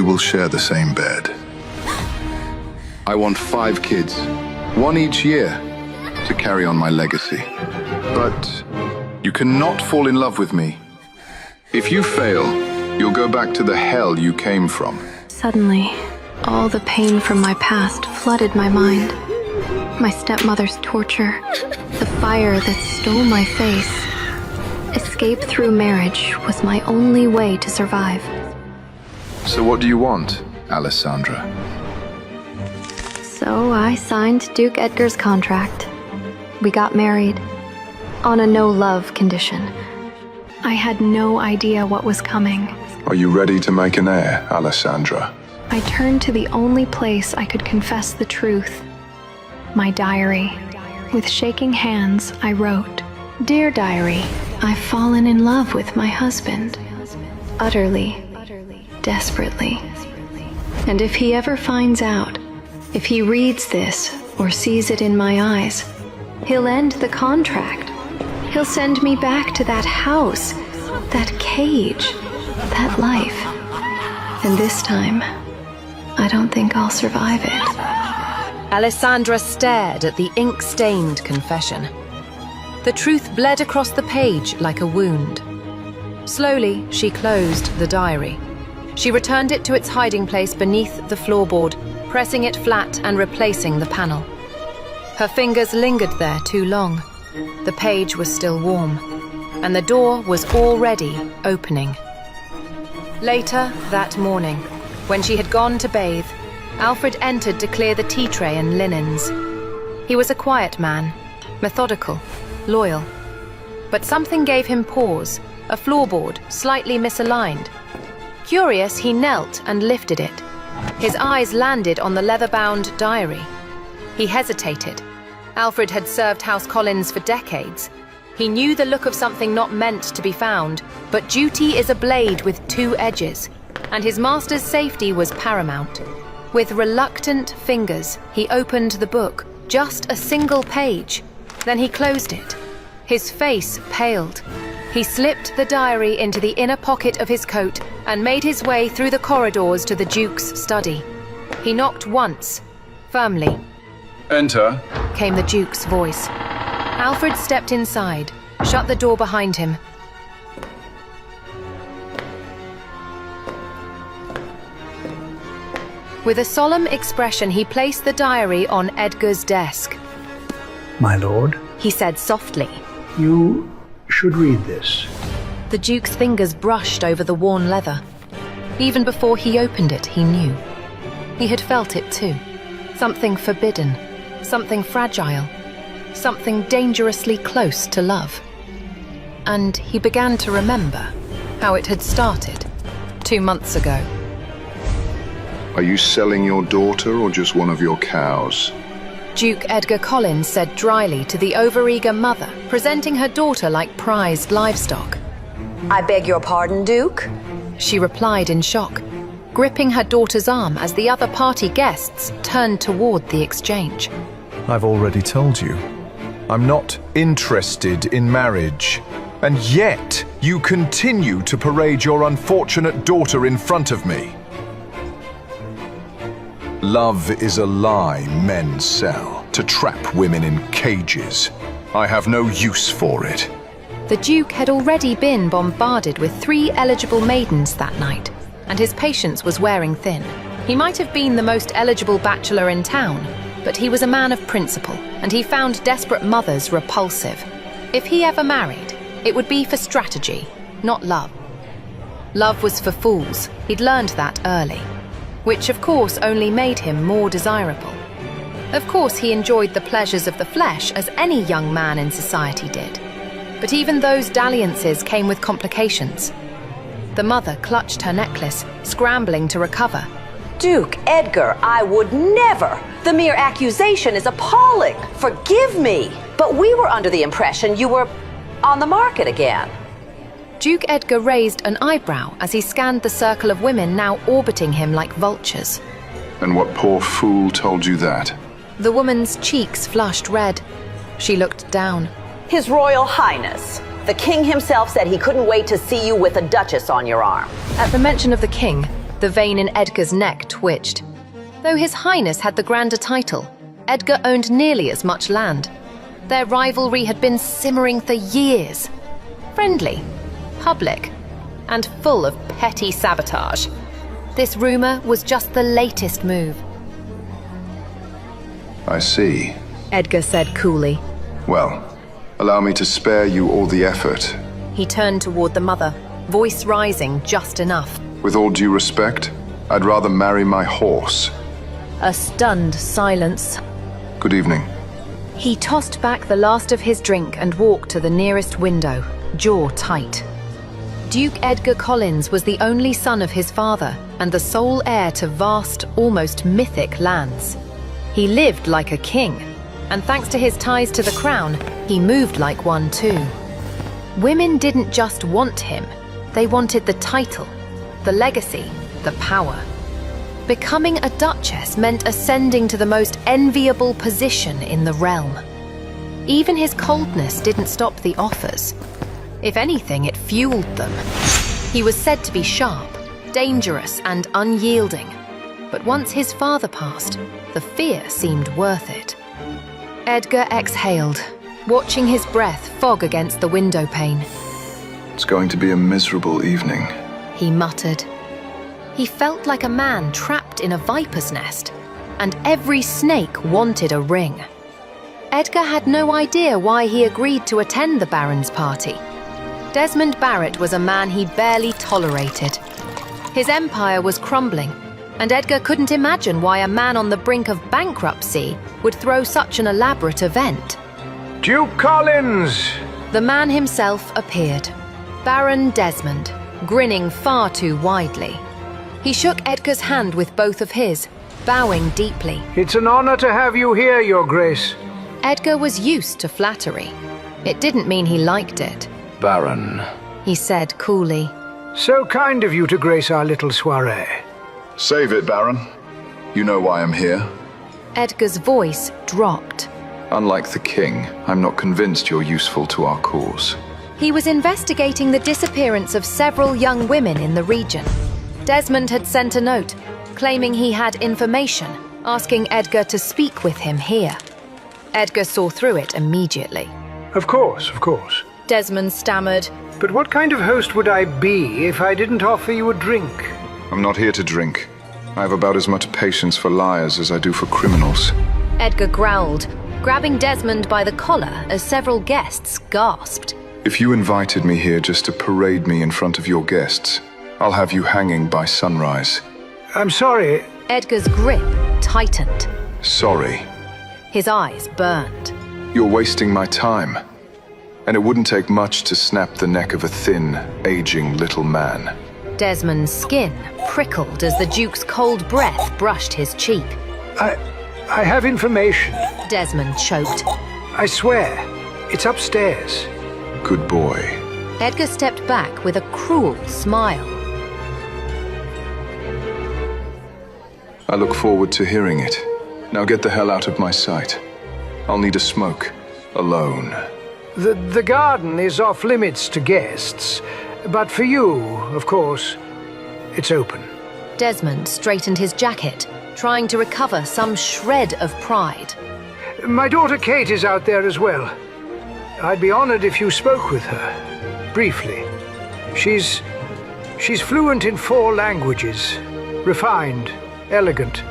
will share the same bed. I want 5 kids, 1 each year, to carry on my legacy. But you cannot fall in love with me. If you fail, you'll go back to the hell you came from. Suddenly, all the pain from my past flooded my mind. My stepmother's torture, the fire that stole my face. Escape through marriage was my only way to survive. So what do you want, Allesandra? So I signed Duke Edgar's contract. We got married, on a no-love condition. I had no idea what was coming. Are you ready to make an heir, Allesandra? I turned to the only place I could confess the truth. My diary. With shaking hands, I wrote, "Dear diary, I've fallen in love with my husband. Utterly, desperately. And if he ever finds out, if he reads this or sees it in my eyes, he'll end the contract. He'll send me back to that house, that cage, that life. And this time, I don't think I'll survive it." Allesandra stared at the ink-stained confession. The truth bled across the page like a wound. Slowly, she closed the diary. She returned it to its hiding place beneath the floorboard, pressing it flat and replacing the panel. Her fingers lingered there too long. The page was still warm, and the door was already opening. Later that morning, when she had gone to bathe, Alfred entered to clear the tea tray and linens. He was a quiet man, methodical, loyal. But something gave him pause, a floorboard slightly misaligned. Curious, he knelt and lifted it. His eyes landed on the leather-bound diary. He hesitated. Alfred had served House Collins for decades. He knew the look of something not meant to be found, but duty is a blade with 2 edges, and his master's safety was paramount. With reluctant fingers, he opened the book, just a single page. Then he closed it. His face paled. He slipped the diary into the inner pocket of his coat and made his way through the corridors to the Duke's study. He knocked once, firmly. "Enter," came the Duke's voice. Alfred stepped inside, shut the door behind him. With a solemn expression, he placed the diary on Edgar's desk. "My lord," He said softly. "you should read this." The Duke's fingers brushed over the worn leather. Even before he opened it, he knew. He had felt it too. Something forbidden, something fragile, something dangerously close to love. And he began to remember how it had started 2 months ago. Are you selling your daughter or just one of your cows? Duke Edgar Collins said dryly to the overeager mother, presenting her daughter like prized livestock. "I beg your pardon, Duke?" She replied in shock, gripping her daughter's arm as the other party guests turned toward the exchange. I've already told you. I'm not interested in marriage. And yet, you continue to parade your unfortunate daughter in front of me. Love is a lie men sell to trap women in cages. I have no use for it. The Duke had already been bombarded with 3 eligible maidens that night, and his patience was wearing thin. He might have been the most eligible bachelor in town, but he was a man of principle, and he found desperate mothers repulsive. If he ever married, it would be for strategy, not love. Love was for fools. He'd learned that early, which of course only made him more desirable. Of course, he enjoyed the pleasures of the flesh as any young man in society did. But even those dalliances came with complications. The mother clutched her necklace, scrambling to recover. "Duke Edgar, I would never! The mere accusation is appalling! Forgive me! But we were under the impression you were on the market again." Duke Edgar raised an eyebrow as he scanned the circle of women now orbiting him like vultures. And what poor fool told you that? The woman's cheeks flushed red. She looked down. "His Royal Highness. The king himself said he couldn't wait to see you with a duchess on your arm." At the mention of the king, The vein in Edgar's neck twitched. Though His Highness had the grander title, Edgar owned nearly as much land. Their rivalry had been simmering for years. Friendly, public, and full of petty sabotage. This rumor was just the latest move. I see. Edgar said coolly. Well, allow me to spare you all the effort. He turned toward the mother, voice rising just enough. With all due respect, I'd rather marry my horse. A stunned silence. Good evening. He tossed back the last of his drink and walked to the nearest window, jaw tight. Duke Edgar Collins was the only son of his father and the sole heir to vast, almost mythic lands. He lived like a king, and thanks to his ties to the crown, he moved like one too. Women didn't just want him, they wanted the title, the legacy, the power. Becoming a duchess meant ascending to the most enviable position in the realm. Even his coldness didn't stop the offers. If anything, it fueled them. He was said to be sharp, dangerous, and unyielding. But once his father passed, the fear seemed worth it. Edgar exhaled, watching his breath fog against the window pane. It's going to be a miserable evening. He muttered. He felt like a man trapped in a viper's nest, and every snake wanted a ring. Edgar had no idea why he agreed to attend the Baron's party. Desmond Barrett was a man he barely tolerated. His empire was crumbling, and Edgar couldn't imagine why a man on the brink of bankruptcy would throw such an elaborate event. Duke Collins! The man himself appeared, Baron Desmond, grinning far too widely. He shook Edgar's hand with both of his, bowing deeply. It's an honor to have you here, Your Grace. Edgar was used to flattery. It didn't mean he liked it. Baron. He said coolly. So kind of you to grace our little soiree. Save it, Baron. You know why I'm here. Edgar's voice dropped. Unlike the king, I'm not convinced you're useful to our cause. He was investigating the disappearance of several young women in the region. Desmond had sent a note, claiming he had information, asking Edgar to speak with him here. Edgar saw through it immediately. Of course, of course. Desmond stammered. But what kind of host would I be if I didn't offer you a drink? I'm not here to drink. I have about as much patience for liars as I do for criminals. Edgar growled, grabbing Desmond by the collar as several guests gasped. If you invited me here just to parade me in front of your guests, I'll have you hanging by sunrise. I'm sorry. Edgar's grip tightened. Sorry. His eyes burned. You're wasting my time. And it wouldn't take much to snap the neck of a thin, aging little man. Desmond's skin prickled as the Duke's cold breath brushed his cheek. I have information. Desmond choked. I swear. It's upstairs. Good boy. Edgar stepped back with a cruel smile. I look forward to hearing it. Now get the hell out of my sight. I'll need a smoke. Alone. The garden is off limits to guests, but for you, of course, it's open. Desmond straightened his jacket, trying to recover some shred of pride. My daughter Kate is out there as well. I'd be honored if you spoke with her, briefly. She's fluent in 4 languages, refined, elegant,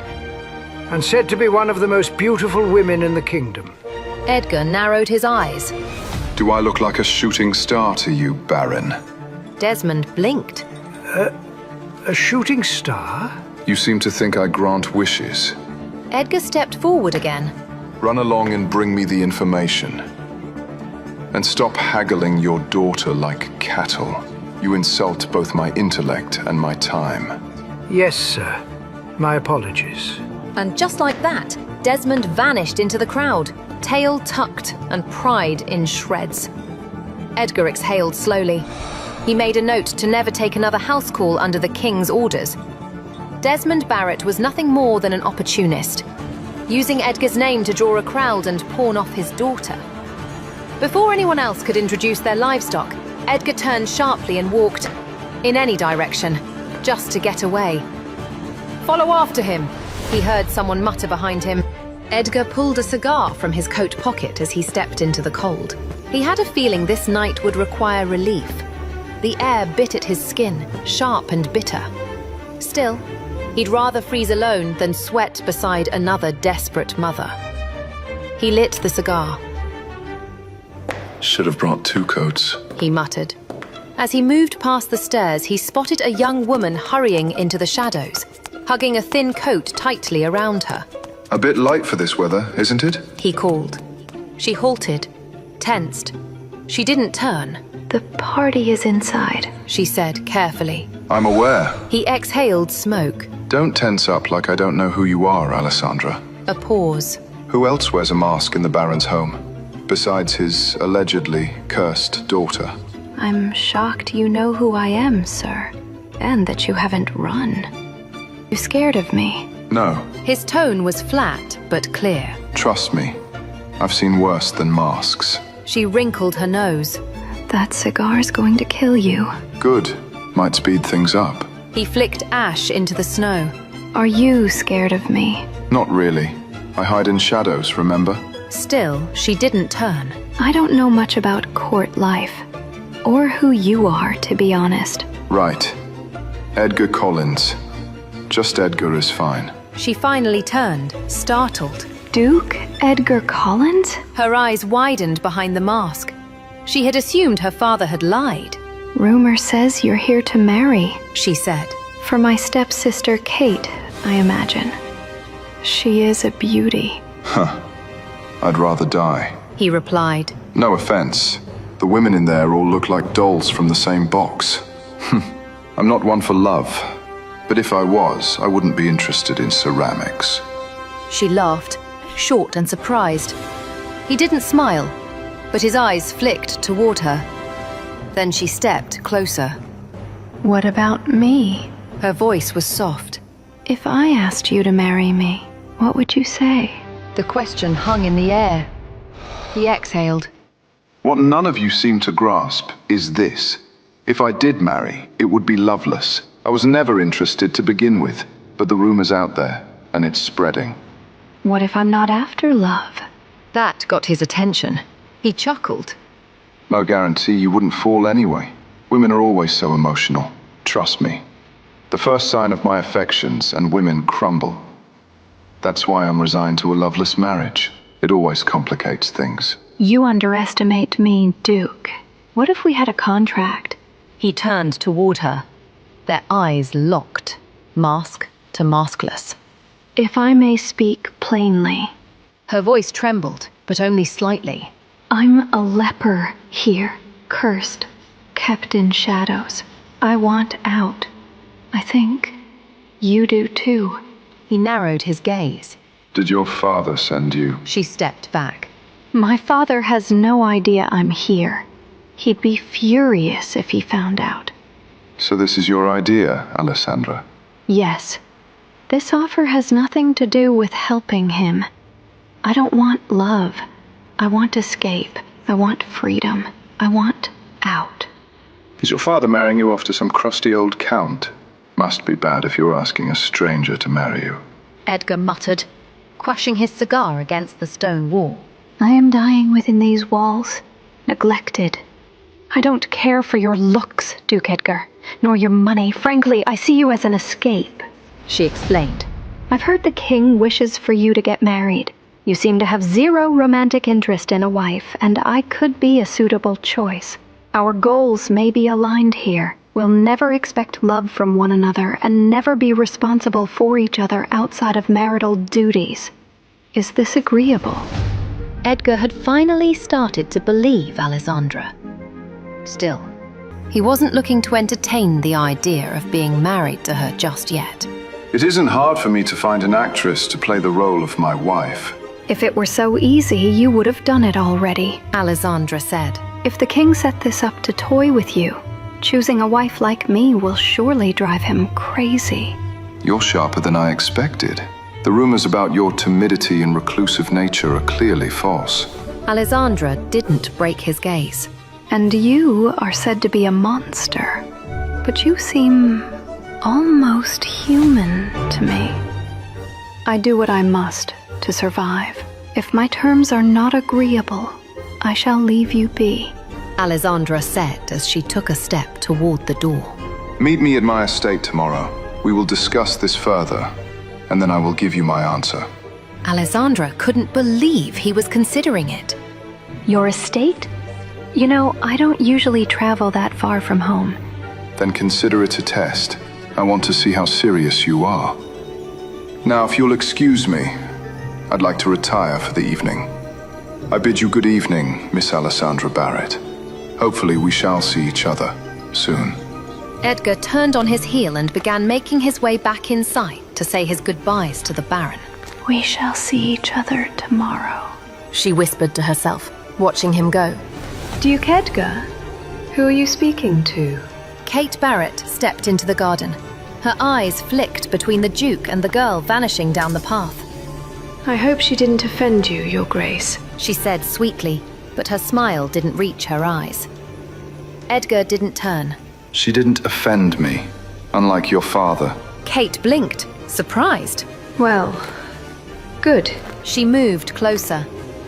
and said to be one of the most beautiful women in the kingdom. Edgar narrowed his eyes. Do I look like a shooting star to you, Baron? Desmond blinked. A shooting star? You seem to think I grant wishes. Edgar stepped forward again. Run along and bring me the information. And stop haggling your daughter like cattle. You insult both my intellect and my time. Yes, sir. My apologies. And just like that, Desmond vanished into the crowd, tail tucked and pride in shreds. Edgar exhaled slowly. He made a note to never take another house call under the king's orders. Desmond Barrett was nothing more than an opportunist, using Edgar's name to draw a crowd and pawn off his daughter. Before anyone else could introduce their livestock, Edgar turned sharply and walked in any direction, just to get away. Follow after him, he heard someone mutter behind him. Edgar pulled a cigar from his coat pocket as he stepped into the cold. He had a feeling this night would require relief. The air bit at his skin, sharp and bitter. Still, he'd rather freeze alone than sweat beside another desperate mother. He lit the cigar. Should have brought 2 coats. He muttered. As he moved past the stairs, he spotted a young woman hurrying into the shadows, hugging a thin coat tightly around her. A bit light for this weather, isn't it? He called. She halted, tensed. She didn't turn. The party is inside, She said carefully. I'm aware. He exhaled smoke. Don't tense up like I don't know who you are, Allesandra. A pause. Who else wears a mask in the Baron's home, besides his allegedly cursed daughter? I'm shocked you know who I am, sir, and that you haven't run. You scared of me? No, His tone was flat but clear. trust me. I've seen worse than masks. She wrinkled her nose. That cigar's going to kill you. Good. Might speed things up. He flicked ash into the snow. Are you scared of me? Not really. I hide in shadows, remember? Still, she didn't turn. I don't know much about court life, or who you are, to be honest. Right. Edgar Collins. Just Edgar is fine. She finally turned, startled. Duke Edgar Collins? Her eyes widened behind the mask. She had assumed her father had lied. Rumor says you're here to marry. She said. For my stepsister Kate, I imagine. She is a beauty. I'd rather die. He replied. No offense. The women in there all look like dolls from the same box. I'm not one for love. But if I was, I wouldn't be interested in ceramics. She laughed, short and surprised. He didn't smile, but his eyes flicked toward her. Then she stepped closer. What about me? Her voice was soft. If I asked you to marry me, what would you say? The question hung in the air. He exhaled. What none of you seem to grasp is this. If I did marry, it would be loveless. I was never interested to begin with, but the rumor's out there, and it's spreading. What if I'm not after love? That got his attention. He chuckled. No guarantee you wouldn't fall anyway. Women are always so emotional. Trust me. The first sign of my affections, and women crumble. That's why I'm resigned to a loveless marriage. It always complicates things. You underestimate me, Duke. What if we had a contract? He turned toward her. Their eyes locked, mask to maskless. If I may speak plainly. Her voice trembled, but only slightly. I'm a leper here, cursed, kept in shadows. I want out. I think you do too. He narrowed his gaze. Did your father send you? She stepped back. My father has no idea I'm here. He'd be furious if he found out. So this is your idea, Allesandra? Yes. This offer has nothing to do with helping him. I don't want love. I want escape. I want freedom. I want out. Is your father marrying you off to some crusty old count? Must be bad if you're asking a stranger to marry you. Edgar muttered, crushing his cigar against the stone wall. I am dying within these walls, neglected. I don't care for your looks, Duke Edgar, nor your money. Frankly, I see you as an escape. She explained. I've heard the king wishes for you to get married. You seem to have zero romantic interest in a wife, and I could be a suitable choice. Our goals may be aligned here. We'll never expect love from one another and never be responsible for each other outside of marital duties. Is this agreeable? Edgar had finally started to believe Allesandra. Still, he wasn't looking to entertain the idea of being married to her just yet. It isn't hard for me to find an actress to play the role of my wife. If it were so easy, you would have done it already, Allesandra said. If the king set this up to toy with you, choosing a wife like me will surely drive him crazy. You're sharper than I expected. The rumors about your timidity and reclusive nature are clearly false. Allesandra didn't break his gaze. And you are said to be a monster. But you seem almost human to to me. I do what I must to survive. If my terms are not agreeable, I shall leave you be. Allesandra said as she took a step toward the door. Meet me at my estate tomorrow. We will discuss this further, and then I will give you my answer. Allesandra couldn't believe he was considering it. Your estate? You know, I don't usually travel that far from home. Then consider it a test. I want to see how serious you are. Now, if you'll excuse me, I'd like to retire for the evening. I bid you good evening, Miss Allesandra Barrett. Hopefully we shall see each other soon. Edgar turned on his heel and began making his way back inside to say his goodbyes to the Baron. We shall see each other tomorrow, She whispered to herself, watching him go. Duke Edgar? Who are you speaking to? Kate Barrett stepped into the garden. Her eyes flicked between the Duke and the girl vanishing down the path. I hope she didn't offend you, Your Grace. She said sweetly, but her smile didn't reach her eyes. Edgar didn't turn. She didn't offend me, unlike your father. Kate blinked, surprised. Well, good. She moved closer.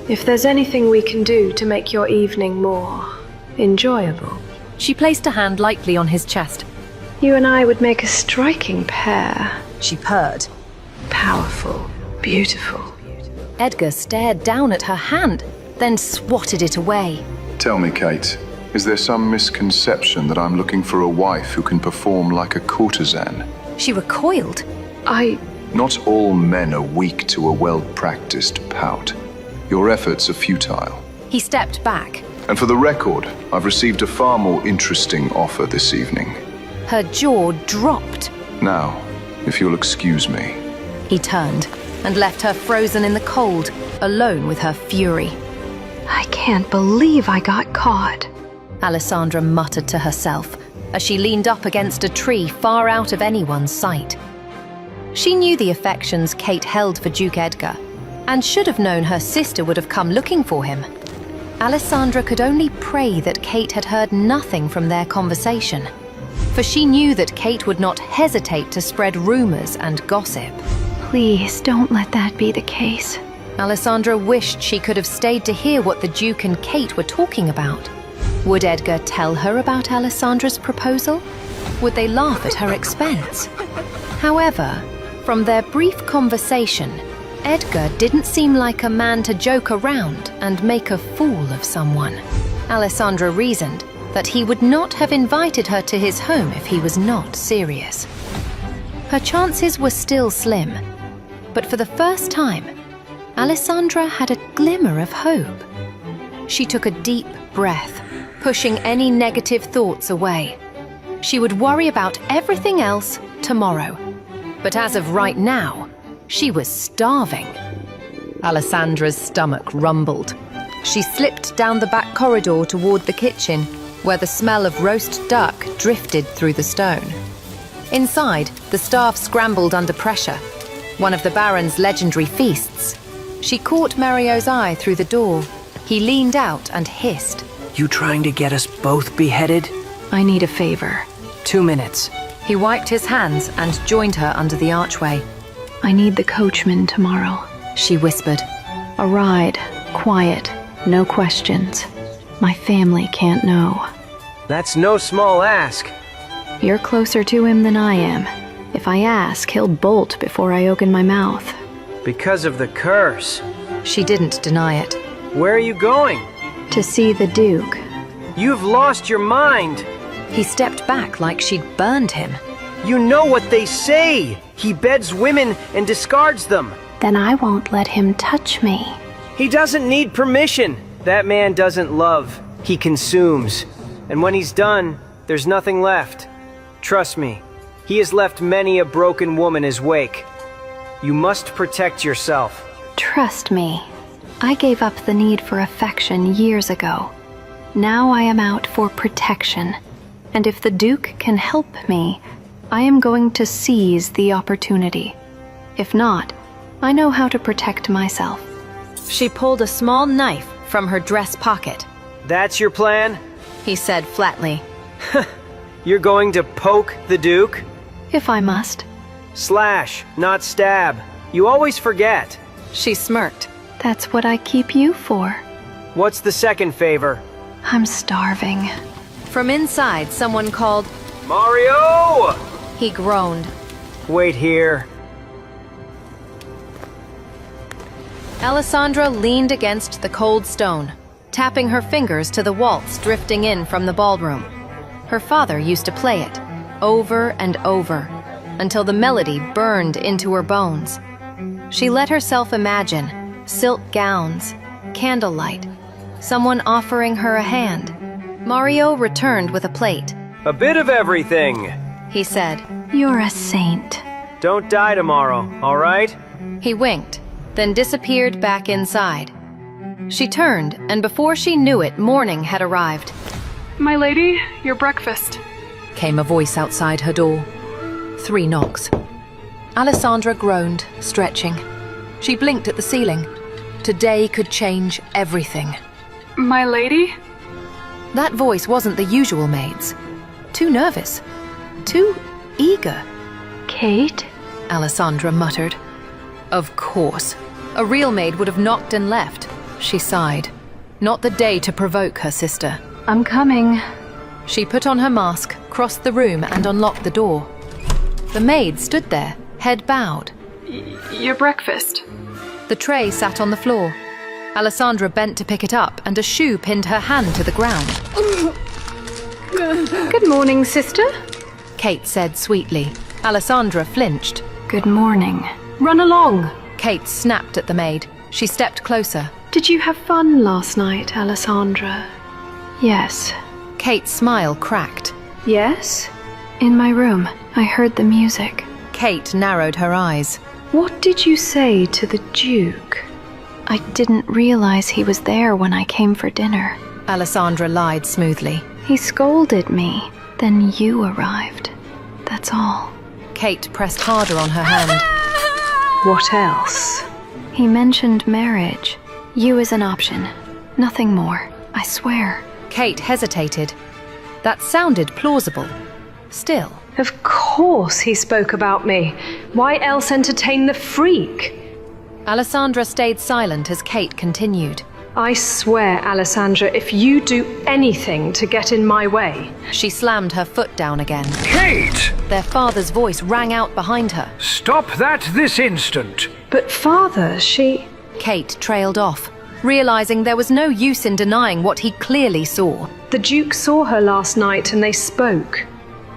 If there's anything we can do to make your evening more enjoyable, She placed a hand lightly on his chest. you and I would make a striking pair. She purred. Powerful, beautiful. Edgar stared down at her hand, then swatted it away. Tell me, Kate, is there some misconception that I'm looking for a wife who can perform like a courtesan? She recoiled. Not all men are weak to a well-practiced pout. Your efforts are futile. He stepped back. And for the record, I've received a far more interesting offer this evening. Her jaw dropped. Now, if you'll excuse me. He turned and left her frozen in the cold, alone with her fury. I can't believe I got caught. Allesandra muttered to herself as she leaned up against a tree far out of anyone's sight. She knew the affections Kate held for Duke Edgar, and should have known her sister would have come looking for him. Allesandra could only pray that Kate had heard nothing from their conversation, for she knew that Kate would not hesitate to spread rumors and gossip. Please don't let that be the case. Allesandra wished she could have stayed to hear what the Duke and Kate were talking about. Would Edgar tell her about Alessandra's proposal? Would they laugh at her expense? However, from their brief conversation, Edgar didn't seem like a man to joke around and make a fool of someone. Allesandra reasoned that he would not have invited her to his home if he was not serious. Her chances were still slim, but for the first time, Allesandra had a glimmer of hope. She took a deep breath, pushing any negative thoughts away. She would worry about everything else tomorrow. But as of right now, she was starving. Alessandra's stomach rumbled. She slipped down the back corridor toward the kitchen, where the smell of roast duck drifted through the stone. Inside, the staff scrambled under pressure, one of the Baron's legendary feasts. She caught Mario's eye through the door. He leaned out and hissed. You trying to get us both beheaded? I need a favor. 2 minutes. He wiped his hands and joined her under the archway. I need the coachman tomorrow. She whispered. A ride, quiet, no questions. My family can't know. That's no small ask. You're closer to him than I am. If I ask, he'll bolt before I open my mouth. Because of the curse. She didn't deny it. Where are you going? To see the Duke. You've lost your mind. He stepped back like she'd burned him. You know what they say. He beds women and discards them. Then I won't let him touch me. He doesn't need permission. That man doesn't love. He consumes. And when he's done, there's nothing left. Trust me, he has left many a broken woman his wake. You must protect yourself. Trust me. I gave up the need for affection years ago. Now I am out for protection. And if the Duke can help me, I am going to seize the opportunity. If not, I know how to protect myself. She pulled a small knife from her dress pocket. That's your plan? He said flatly. You're going to poke the Duke? If I must. Slash, not stab. You always forget. She smirked. That's what I keep you for. What's the second favor? I'm starving. From inside, someone called. Mario! He groaned. Wait here. Allesandra leaned against the cold stone, tapping her fingers to the waltz drifting in from the ballroom. Her father used to play it, over and over, until the melody burned into her bones. She let herself imagine silk gowns, candlelight, someone offering her a hand. Mario returned with a plate. A bit of everything. He said. You're a saint. Don't die tomorrow, all right? He winked, then disappeared back inside. She turned, and before she knew it, morning had arrived. My lady, your breakfast. Came a voice outside her door. 3 knocks. Allesandra groaned, stretching. She blinked at the ceiling. Today could change everything. My lady? That voice wasn't the usual maid's. Too nervous. Too eager. Kate? Allesandra muttered. Of course. A real maid would have knocked and left. She sighed. Not the day to provoke her sister. I'm coming. She put on her mask, crossed the room, and unlocked the door. The maid stood there, head bowed. Your breakfast. The tray sat on the floor. Allesandra bent to pick it up, and a shoe pinned her hand to the ground. Good morning, sister. Kate said sweetly. Allesandra flinched. Good morning. Run along. Kate snapped at the maid. She stepped closer. Did you have fun last night, Allesandra? Yes. Kate's smile cracked. Yes? In my room. I heard the music. Kate narrowed her eyes. What did you say to the Duke? I didn't realize he was there when I came for dinner. Allesandra lied smoothly. He scolded me. Then you arrived. That's all. Kate pressed harder on her hand. What else? He mentioned marriage. You as an option. Nothing more. I swear. Kate hesitated. That sounded plausible. Still. Of course he spoke about me. Why else entertain the freak? Allesandra stayed silent as Kate continued. I swear, Allesandra, if you do anything to get in my way... She slammed her foot down again. Kate! Their father's voice rang out behind her. Stop that this instant! But father, she... Kate trailed off, realizing there was no use in denying what he clearly saw. The Duke saw her last night and they spoke.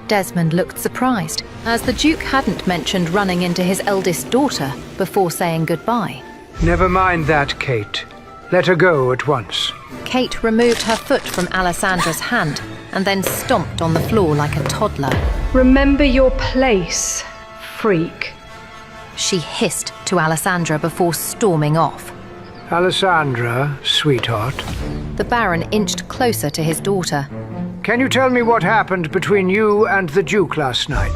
Desmond looked surprised, as the Duke hadn't mentioned running into his eldest daughter before saying goodbye. Never mind that, Kate. Let her go at once. Kate removed her foot from Alessandra's hand and then stomped on the floor like a toddler. Remember your place, freak. She hissed to Allesandra before storming off. Allesandra, sweetheart. The Baron inched closer to his daughter. Can you tell me what happened between you and the Duke last night?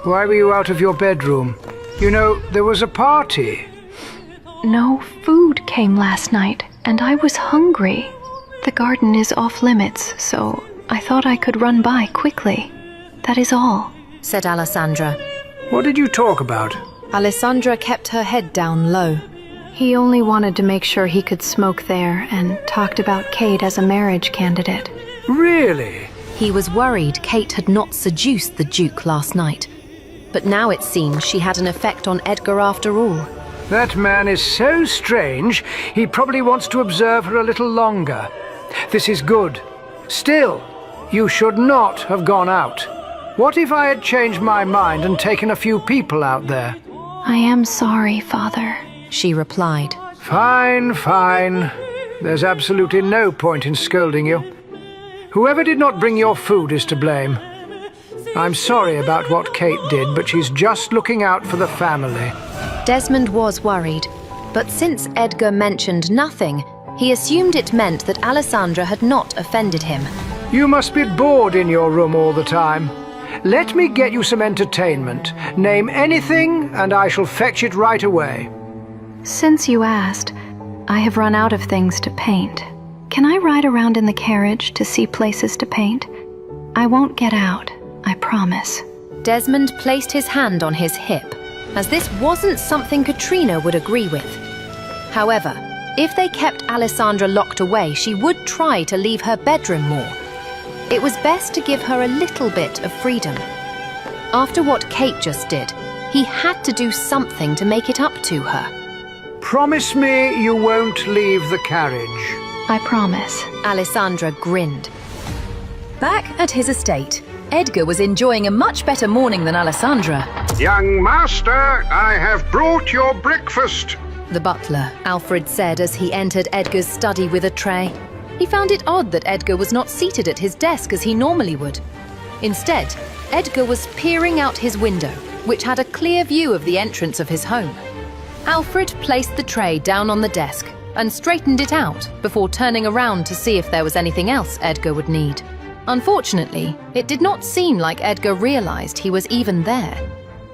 Why were you out of your bedroom? You know, there was a party. No food came last night, and I was hungry. The garden is off limits, so I thought I could run by quickly. That is all, said Allesandra. What did you talk about? Allesandra kept her head down low. He only wanted to make sure he could smoke there and talked about Kate as a marriage candidate. Really? He was worried Kate had not seduced the Duke last night. But now it seemed she had an effect on Edgar after all. That man is so strange, he probably wants to observe her a little longer. This is good. Still, you should not have gone out. What if I had changed my mind and taken a few people out there? I am sorry, Father, she replied. Fine, fine. There's absolutely no point in scolding you. Whoever did not bring your food is to blame. I'm sorry about what Kate did, but she's just looking out for the family. Desmond was worried, but since Edgar mentioned nothing, he assumed it meant that Allesandra had not offended him. You must be bored in your room all the time. Let me get you some entertainment. Name anything, and I shall fetch it right away. Since you asked, I have run out of things to paint. Can I ride around in the carriage to see places to paint? I won't get out, I promise. Desmond placed his hand on his hip, as this wasn't something Katrina would agree with. However, if they kept Allesandra locked away, she would try to leave her bedroom more. It was best to give her a little bit of freedom. After what Kate just did, he had to do something to make it up to her. Promise me you won't leave the carriage. I promise. Allesandra grinned. Back at his estate, Edgar was enjoying a much better morning than Allesandra. Young master, I have brought your breakfast. The butler, Alfred, said as he entered Edgar's study with a tray. He found it odd that Edgar was not seated at his desk as he normally would. Instead, Edgar was peering out his window, which had a clear view of the entrance of his home. Alfred placed the tray down on the desk and straightened it out before turning around to see if there was anything else Edgar would need. Unfortunately, it did not seem like Edgar realized he was even there.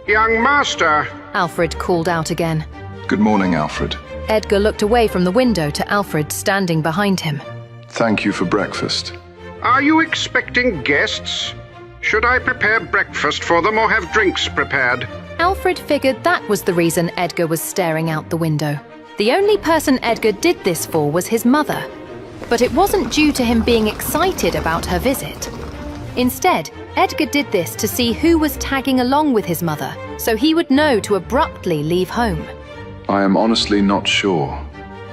Young master, Alfred called out again. Good morning, Alfred. Edgar looked away from the window to Alfred standing behind him. Thank you for breakfast. are you expecting guests? Should I prepare breakfast for them or have drinks prepared? Alfred figured that was the reason Edgar was staring out the window. The only person Edgar did this for was his mother. But it wasn't due to him being excited about her visit. Instead, Edgar did this to see who was tagging along with his mother, so he would know to abruptly leave home. I am honestly not sure.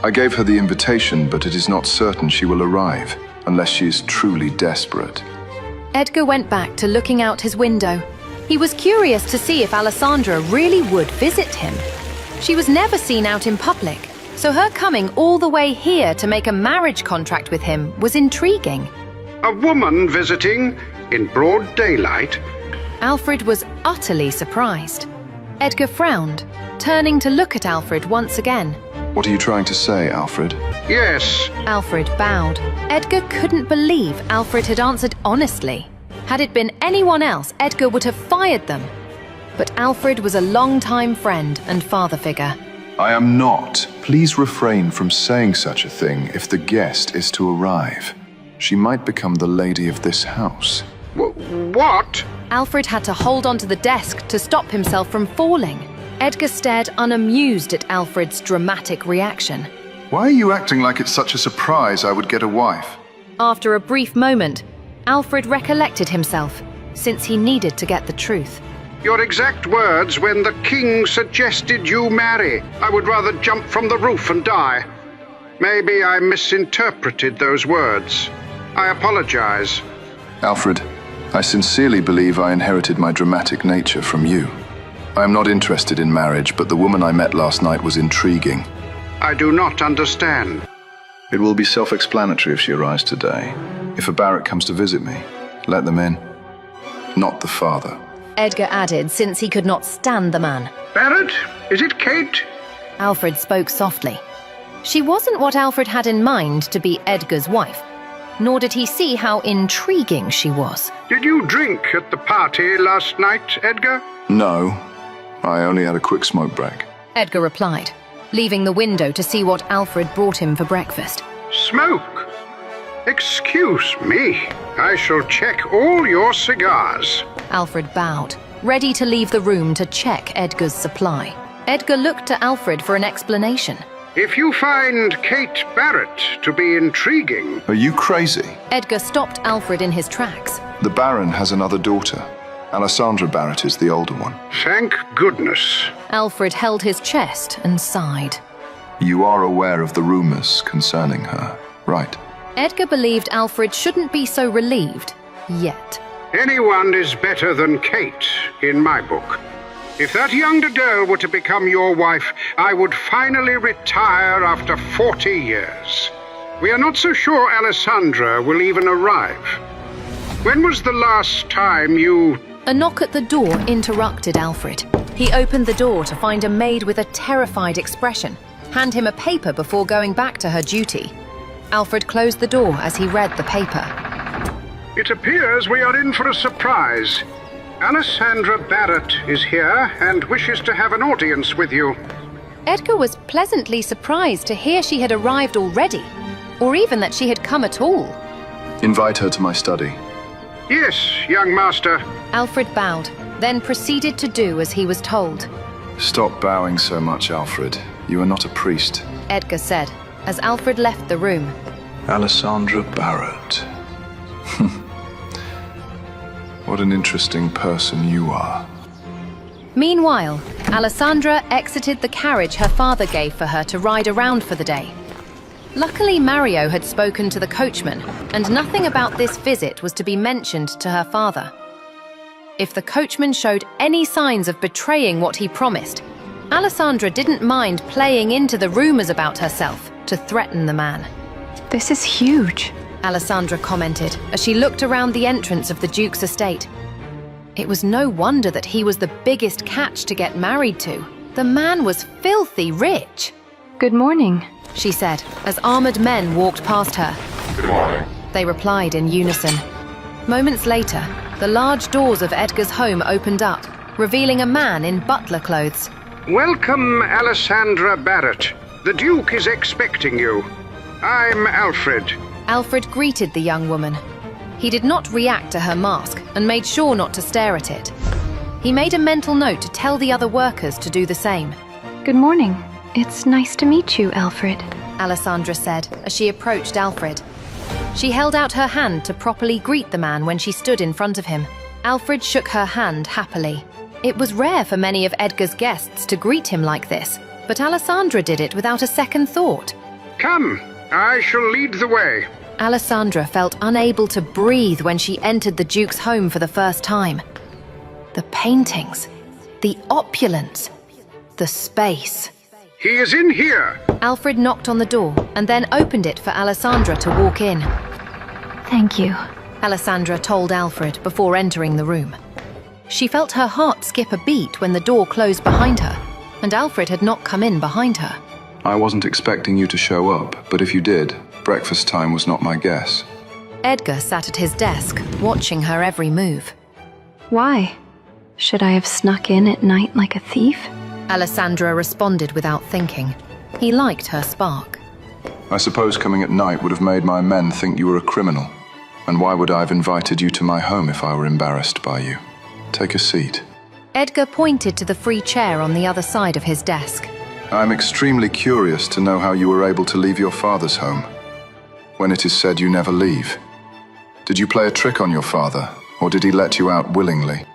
I gave her the invitation, but it is not certain she will arrive, unless she is truly desperate. Edgar went back to looking out his window. He was curious to see if Allesandra really would visit him. She was never seen out in public, so her coming all the way here to make a marriage contract with him was intriguing. A woman visiting in broad daylight? Alfred was utterly surprised. Edgar frowned, turning to look at Alfred once again. What are you trying to say, Alfred? Yes. Alfred bowed. Edgar couldn't believe Alfred had answered honestly. Had it been anyone else, Edgar would have fired them. But Alfred was a long-time friend and father figure. I am not. Please refrain from saying such a thing if the guest is to arrive. She might become the lady of this house. What? Alfred had to hold onto the desk to stop himself from falling. Edgar stared unamused at Alfred's dramatic reaction. Why are you acting like it's such a surprise I would get a wife? After a brief moment, Alfred recollected himself, since he needed to get the truth. Your exact words when the king suggested you marry. I would rather jump from the roof and die. Maybe I misinterpreted those words. I apologize. Alfred, I sincerely believe I inherited my dramatic nature from you. I am not interested in marriage, but the woman I met last night was intriguing. I do not understand. It will be self-explanatory if she arrives today. If a Barrett comes to visit me, let them in. Not the father. Edgar added, since he could not stand the man. Barrett? Is it Kate? Alfred spoke softly. She wasn't what Alfred had in mind to be Edgar's wife, nor did he see how intriguing she was. Did you drink at the party last night, Edgar? No, I only had a quick smoke break. Edgar replied, leaving the window to see what Alfred brought him for breakfast. Smoke? Excuse me. I shall check all your cigars. Alfred bowed, ready to leave the room to check Edgar's supply. Edgar looked to Alfred for an explanation. If you find Kate Barrett to be intriguing... Are you crazy? Edgar stopped Alfred in his tracks. The Baron has another daughter. Allesandra Barrett is the older one. Thank goodness. Alfred held his chest and sighed. You are aware of the rumors concerning her, right? Edgar believed Alfred shouldn't be so relieved, yet. Anyone is better than Kate, in my book. If that younger girl were to become your wife, I would finally retire after 40 years. We are not so sure Allesandra will even arrive. When was the last time you... A knock at the door interrupted Alfred. He opened the door to find a maid with a terrified expression, hand him a paper before going back to her duty. Alfred closed the door as he read the paper. It appears we are in for a surprise. Allesandra Barrett is here and wishes to have an audience with you. Edgar was pleasantly surprised to hear she had arrived already, or even that she had come at all. Invite her to my study. Yes, young master. Alfred bowed, then proceeded to do as he was told. Stop bowing so much, Alfred. You are not a priest. Edgar said, as Alfred left the room. Allesandra Barrett. What an interesting person you are. Meanwhile, Allesandra exited the carriage her father gave for her to ride around for the day. Luckily, Mario had spoken to the coachman, and nothing about this visit was to be mentioned to her father. If the coachman showed any signs of betraying what he promised, Allesandra didn't mind playing into the rumors about herself to threaten the man. This is huge, Allesandra commented as she looked around the entrance of the Duke's estate. It was no wonder that he was the biggest catch to get married to. The man was filthy rich. Good morning, she said as armored men walked past her. Good morning. They replied in unison. Moments later, the large doors of Edgar's home opened up, revealing a man in butler clothes. Welcome, Allesandra Barrett. The Duke is expecting you. I'm Alfred. Alfred greeted the young woman. He did not react to her mask and made sure not to stare at it. He made a mental note to tell the other workers to do the same. Good morning. It's nice to meet you, Alfred, Allesandra said as she approached Alfred. She held out her hand to properly greet the man when she stood in front of him. Alfred shook her hand happily. It was rare for many of Edgar's guests to greet him like this, but Allesandra did it without a second thought. Come, I shall lead the way. Allesandra felt unable to breathe when she entered the Duke's home for the first time. The paintings, the opulence, the space. He is in here. Alfred knocked on the door and then opened it for Allesandra to walk in. Thank you, Allesandra told Alfred before entering the room. She felt her heart skip a beat when the door closed behind her, and Alfred had not come in behind her. I wasn't expecting you to show up, but if you did, breakfast time was not my guess. Edgar sat at his desk, watching her every move. Why? Should I have snuck in at night like a thief? Allesandra responded without thinking. He liked her spark. I suppose coming at night would have made my men think you were a criminal. And why would I have invited you to my home if I were embarrassed by you? Take a seat. Edgar pointed to the free chair on the other side of his desk. I'm extremely curious to know how you were able to leave your father's home, when it is said you never leave. Did you play a trick on your father, or did he let you out willingly?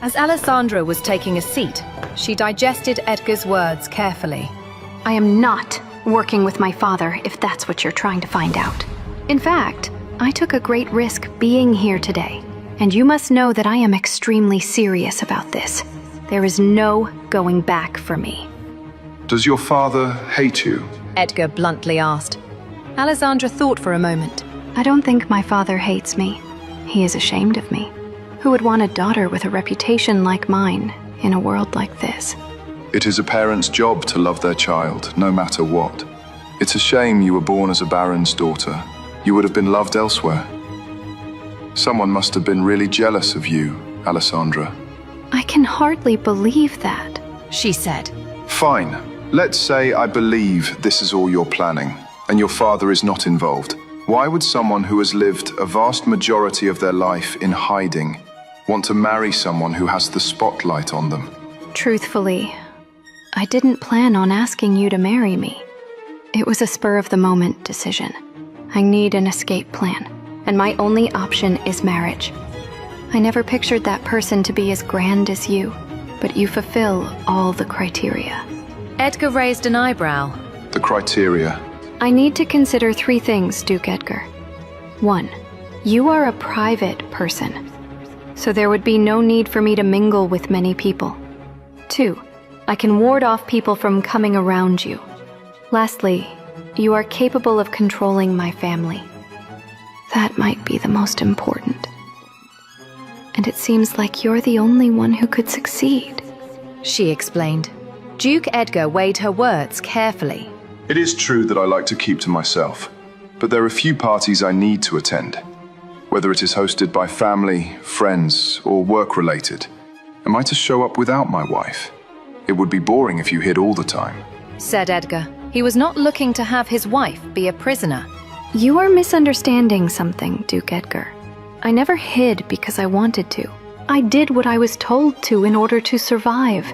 As Allesandra was taking a seat, she digested Edgar's words carefully. I am not working with my father, if that's what you're trying to find out. In fact, I took a great risk being here today, and you must know that I am extremely serious about this. There is no going back for me. Does your father hate you? Edgar bluntly asked. Allesandra thought for a moment. I don't think my father hates me. He is ashamed of me. Who would want a daughter with a reputation like mine in a world like this? It is a parent's job to love their child, no matter what. It's a shame you were born as a baron's daughter. You would have been loved elsewhere. Someone must have been really jealous of you, Allesandra. I can hardly believe that, she said. Fine. Let's say I believe this is all you're planning, and your father is not involved. Why would someone who has lived a vast majority of their life in hiding want to marry someone who has the spotlight on them? Truthfully, I didn't plan on asking you to marry me. It was a spur-of-the-moment decision. I need an escape plan, and my only option is marriage. I never pictured that person to be as grand as you, but you fulfill all the criteria. Edgar raised an eyebrow. The criteria? I need to consider 3 things, Duke Edgar. 1, you are a private person, so there would be no need for me to mingle with many people. 2, I can ward off people from coming around you. Lastly, you are capable of controlling my family. That might be the most important. And it seems like you're the only one who could succeed, she explained. Duke Edgar weighed her words carefully. It is true that I like to keep to myself, but there are few parties I need to attend. Whether it is hosted by family, friends, or work-related, am I to show up without my wife? It would be boring if you hid all the time, said Edgar. He was not looking to have his wife be a prisoner. You are misunderstanding something, Duke Edgar. I never hid because I wanted to. I did what I was told to in order to survive.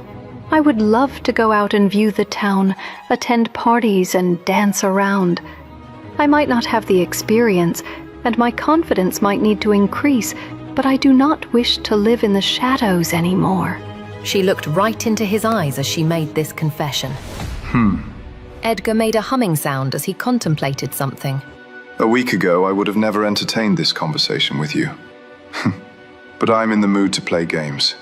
I would love to go out and view the town, attend parties, and dance around. I might not have the experience, and my confidence might need to increase, but I do not wish to live in the shadows anymore. She looked right into his eyes as she made this confession. Edgar made a humming sound as he contemplated something. A week ago, I would have never entertained this conversation with you. But I'm in the mood to play games.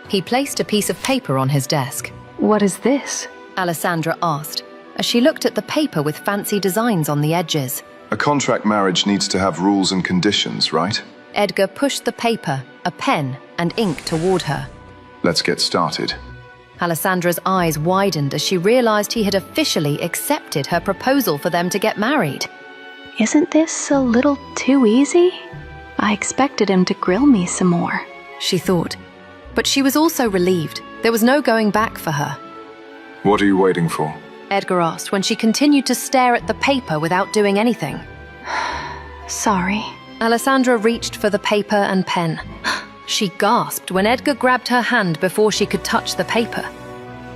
He placed a piece of paper on his desk. What is this? Allesandra asked, as she looked at the paper with fancy designs on the edges. A contract marriage needs to have rules and conditions, right? Edgar pushed the paper, a pen, and ink toward her. Let's get started. Alessandra's eyes widened as she realized he had officially accepted her proposal for them to get married. Isn't this a little too easy? I expected him to grill me some more, she thought. But she was also relieved. There was no going back for her. What are you waiting for? Edgar asked when she continued to stare at the paper without doing anything. Sorry. Allesandra reached for the paper and pen. She gasped when Edgar grabbed her hand before she could touch the paper.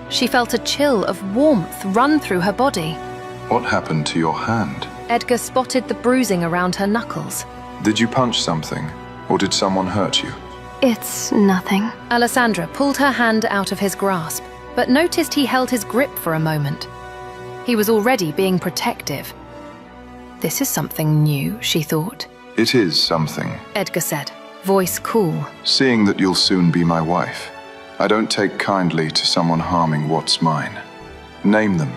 She felt a chill of warmth run through her body. What happened to your hand? Edgar spotted the bruising around her knuckles. Did you punch something, or did someone hurt you? It's nothing. Allesandra pulled her hand out of his grasp, but noticed he held his grip for a moment. He was already being protective. This is something new, she thought. It is something, Edgar said, voice cool. Seeing that you'll soon be my wife, I don't take kindly to someone harming what's mine. Name them,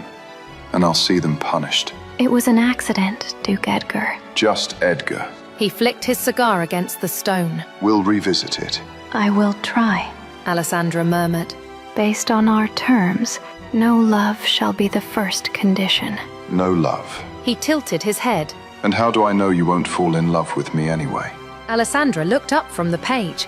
and I'll see them punished. It was an accident, Duke Edgar. Just Edgar. He flicked his cigar against the stone. We'll revisit it. I will try, Allesandra murmured. Based on our terms, no love shall be the first condition. No love. He tilted his head. And how do I know you won't fall in love with me anyway? Allesandra looked up from the page.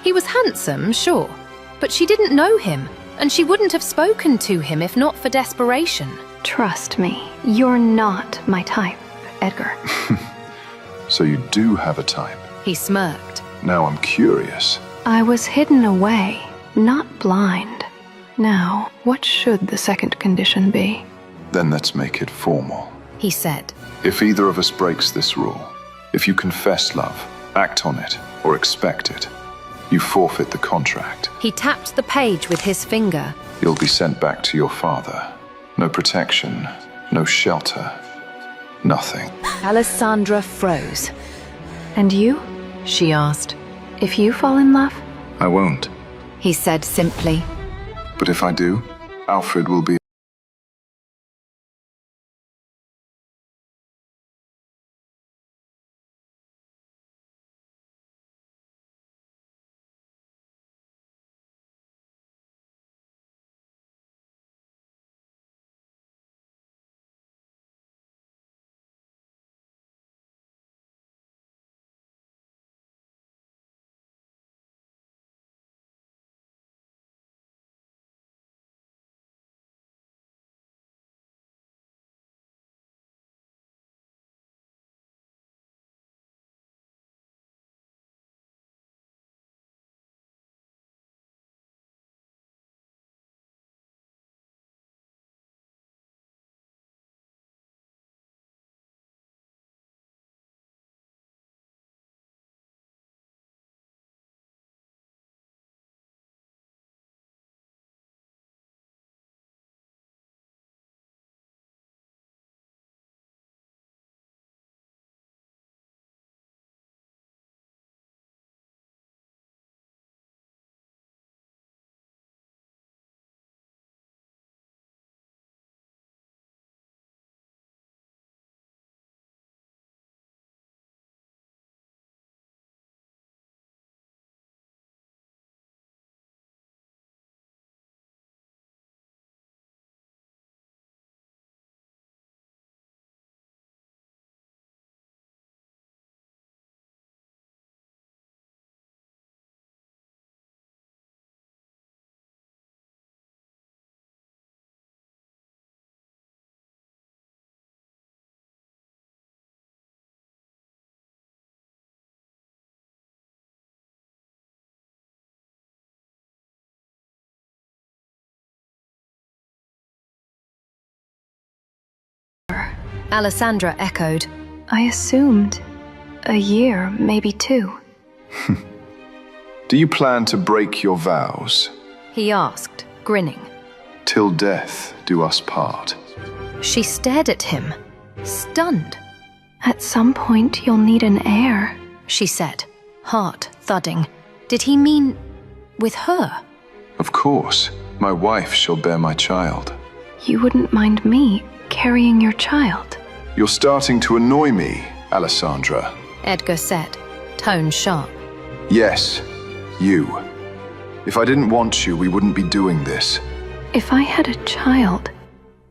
He was handsome, sure, but she didn't know him, and she wouldn't have spoken to him if not for desperation. Trust me, you're not my type, Edgar. So you do have a type. He smirked. Now I'm curious. I was hidden away, not blind. Now, what should the second condition be? Then let's make it formal. He said. If either of us breaks this rule, if you confess love, act on it, or expect it, you forfeit the contract. He tapped the page with his finger. You'll be sent back to your father. No protection, no shelter, nothing. Allesandra froze. And you? She asked. If you fall in love? I won't. He said simply. But if I do, Alfred will be Allesandra echoed. I assumed a year, maybe 2. Do you plan to break your vows? He asked, grinning. Till death do us part. She stared at him, stunned. At some point, you'll need an heir, she said, heart thudding. Did he mean with her? Of course, my wife shall bear my child. You wouldn't mind me carrying your child? You're starting to annoy me, Allesandra. Edgar said, tone sharp. Yes, you. If I didn't want you, we wouldn't be doing this. If I had a child,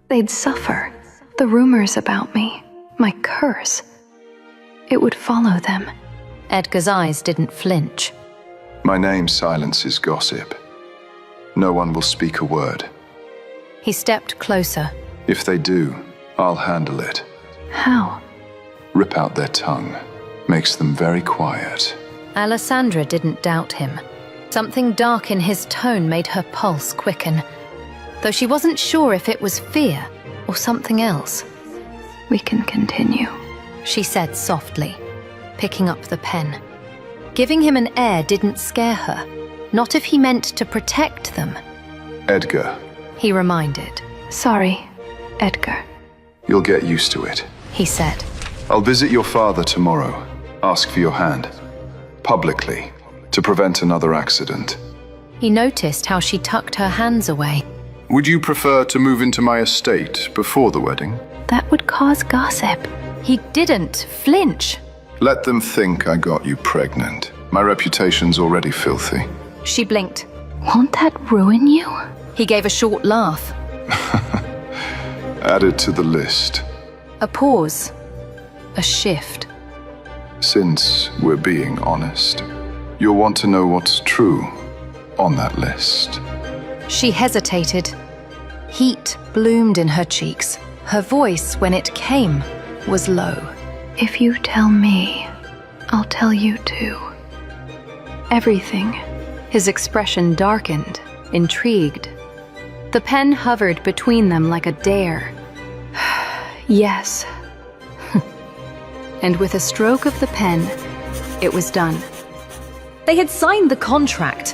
they'd suffer. The rumors about me, my curse, it would follow them. Edgar's eyes didn't flinch. My name silences gossip. No one will speak a word. He stepped closer. If they do, I'll handle it. How? Rip out their tongue. Makes them very quiet. Allesandra didn't doubt him. Something dark in his tone made her pulse quicken, though she wasn't sure if it was fear or something else. We can continue, she said softly, picking up the pen. Giving him an heir didn't scare her, not if he meant to protect them. Edgar, he reminded. Sorry, Edgar. You'll get used to it, he said. I'll visit your father tomorrow. Ask for your hand. Publicly, to prevent another accident. He noticed how she tucked her hands away. Would you prefer to move into my estate before the wedding? That would cause gossip. He didn't flinch. Let them think I got you pregnant. My reputation's already filthy. She blinked. Won't that ruin you? He gave a short laugh. Add it to the list. A pause. A shift. Since we're being honest, you'll want to know what's true on that list. She hesitated. Heat bloomed in her cheeks. Her voice, when it came, was low. If you tell me, I'll tell you too. Everything. His expression darkened, intrigued. The pen hovered between them like a dare. Yes. And with a stroke of the pen, it was done. They had signed the contract.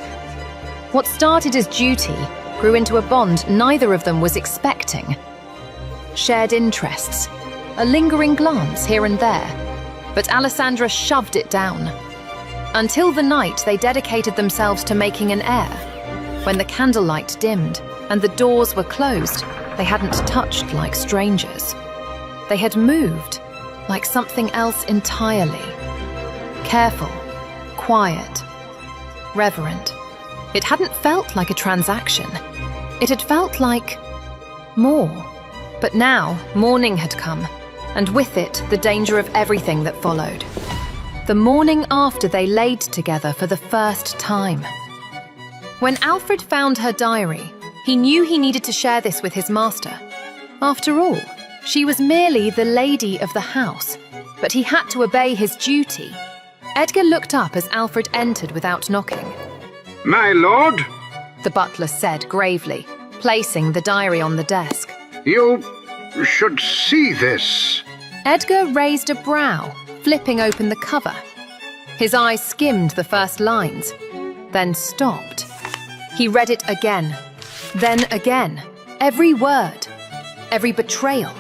What started as duty grew into a bond neither of them was expecting. Shared interests, a lingering glance here and there, but Allesandra shoved it down. Until the night they dedicated themselves to making an heir. When the candlelight dimmed and the doors were closed, they hadn't touched like strangers. They had moved like something else entirely. Careful, quiet, reverent. It hadn't felt like a transaction. It had felt like more. But now, morning had come, and with it, the danger of everything that followed. The morning after they laid together for the first time. When Alfred found her diary, he knew he needed to share this with his master. After all, she was merely the lady of the house, but he had to obey his duty. Edgar looked up as Alfred entered without knocking. My lord, the butler said gravely, placing the diary on the desk. You should see this. Edgar raised a brow, flipping open the cover. His eyes skimmed the first lines, then stopped. He read it again, then again, every word, every betrayal.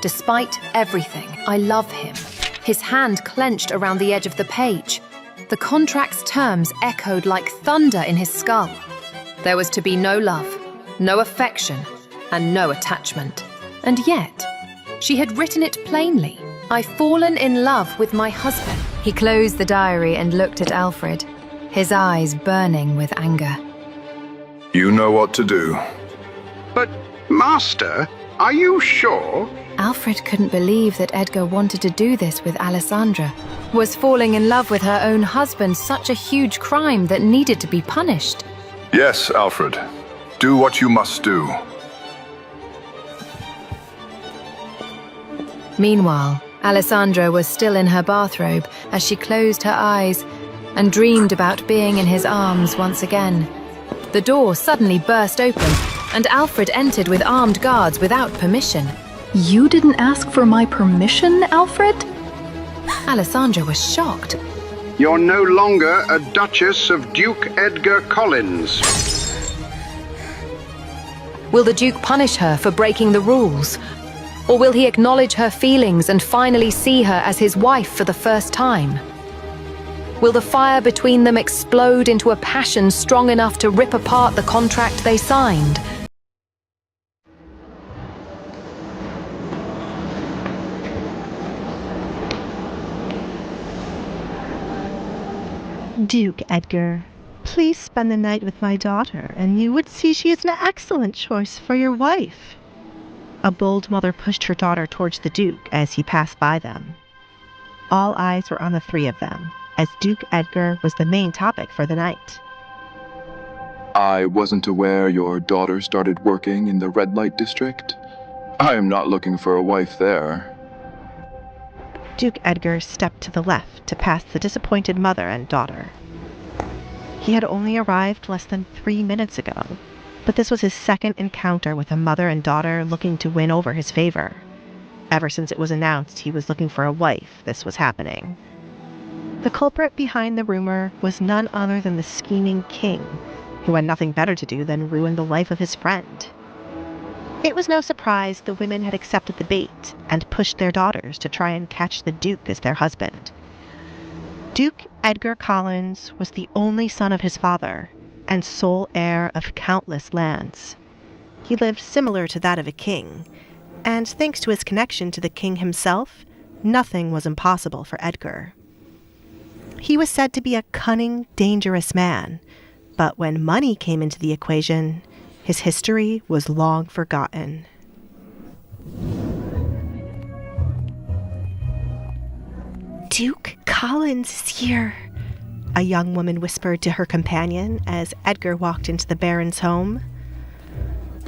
Despite everything, I love him. His hand clenched around the edge of the page. The contract's terms echoed like thunder in his skull. There was to be no love, no affection, and no attachment. And yet, she had written it plainly. I've fallen in love with my husband. He closed the diary and looked at Alfred, his eyes burning with anger. You know what to do. But, Master, are you sure? Alfred couldn't believe that Edgar wanted to do this with Allesandra. Was falling in love with her own husband such a huge crime that needed to be punished? Yes, Alfred. Do what you must do. Meanwhile, Allesandra was still in her bathrobe as she closed her eyes and dreamed about being in his arms once again. The door suddenly burst open, and Alfred entered with armed guards without permission. You didn't ask for my permission, Alfred? Allesandra was shocked. You're no longer a Duchess of Duke Edgar Collins. Will the Duke punish her for breaking the rules? Or will he acknowledge her feelings and finally see her as his wife for the first time? Will the fire between them explode into a passion strong enough to rip apart the contract they signed? Duke Edgar, please spend the night with my daughter, and you would see she is an excellent choice for your wife. A bold mother pushed her daughter towards the Duke as he passed by them. All eyes were on the three of them, as Duke Edgar was the main topic for the night. I wasn't aware your daughter started working in the red light district. I am not looking for a wife there. Duke Edgar stepped to the left to pass the disappointed mother and daughter. He had only arrived less than 3 minutes ago, but this was his second encounter with a mother and daughter looking to win over his favor. Ever since it was announced he was looking for a wife, this was happening. The culprit behind the rumor was none other than the scheming king, who had nothing better to do than ruin the life of his friend. It was no surprise the women had accepted the bait and pushed their daughters to try and catch the Duke as their husband. Duke Edgar Collins was the only son of his father and sole heir of countless lands. He lived similar to that of a king, and thanks to his connection to the king himself, nothing was impossible for Edgar. He was said to be a cunning, dangerous man, but when money came into the equation, his history was long forgotten. Duke Collins is here, a young woman whispered to her companion as Edgar walked into the Baron's home.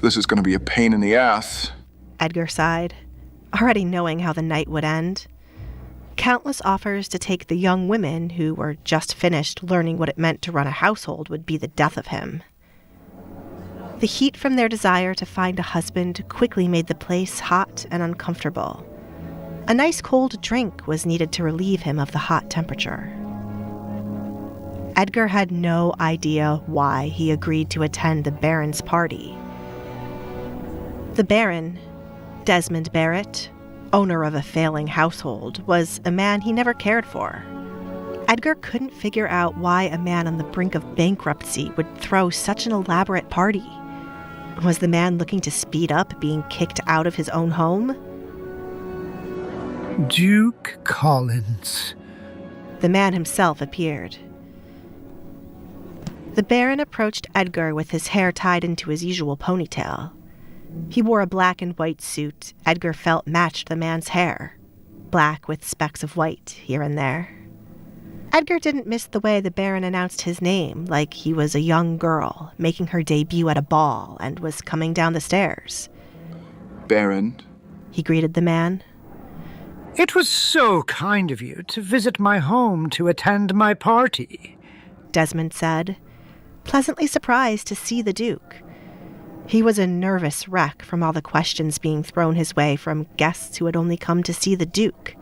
This is going to be a pain in the ass. Edgar sighed, already knowing how the night would end. Countless offers to take the young women who were just finished learning what it meant to run a household would be the death of him. The heat from their desire to find a husband quickly made the place hot and uncomfortable. A nice cold drink was needed to relieve him of the hot temperature. Edgar had no idea why he agreed to attend the Baron's party. The Baron, Desmond Barrett, owner of a failing household, was a man he never cared for. Edgar couldn't figure out why a man on the brink of bankruptcy would throw such an elaborate party. Was the man looking to speed up being kicked out of his own home? Duke Collins. The man himself appeared. The Baron approached Edgar with his hair tied into his usual ponytail. He wore a black and white suit Edgar felt matched the man's hair, black with specks of white here and there. Edgar didn't miss the way the Baron announced his name, like he was a young girl making her debut at a ball and was coming down the stairs. Baron, he greeted the man. It was so kind of you to visit my home to attend my party, Desmond said, pleasantly surprised to see the Duke. He was a nervous wreck from all the questions being thrown his way from guests who had only come to see the Duke.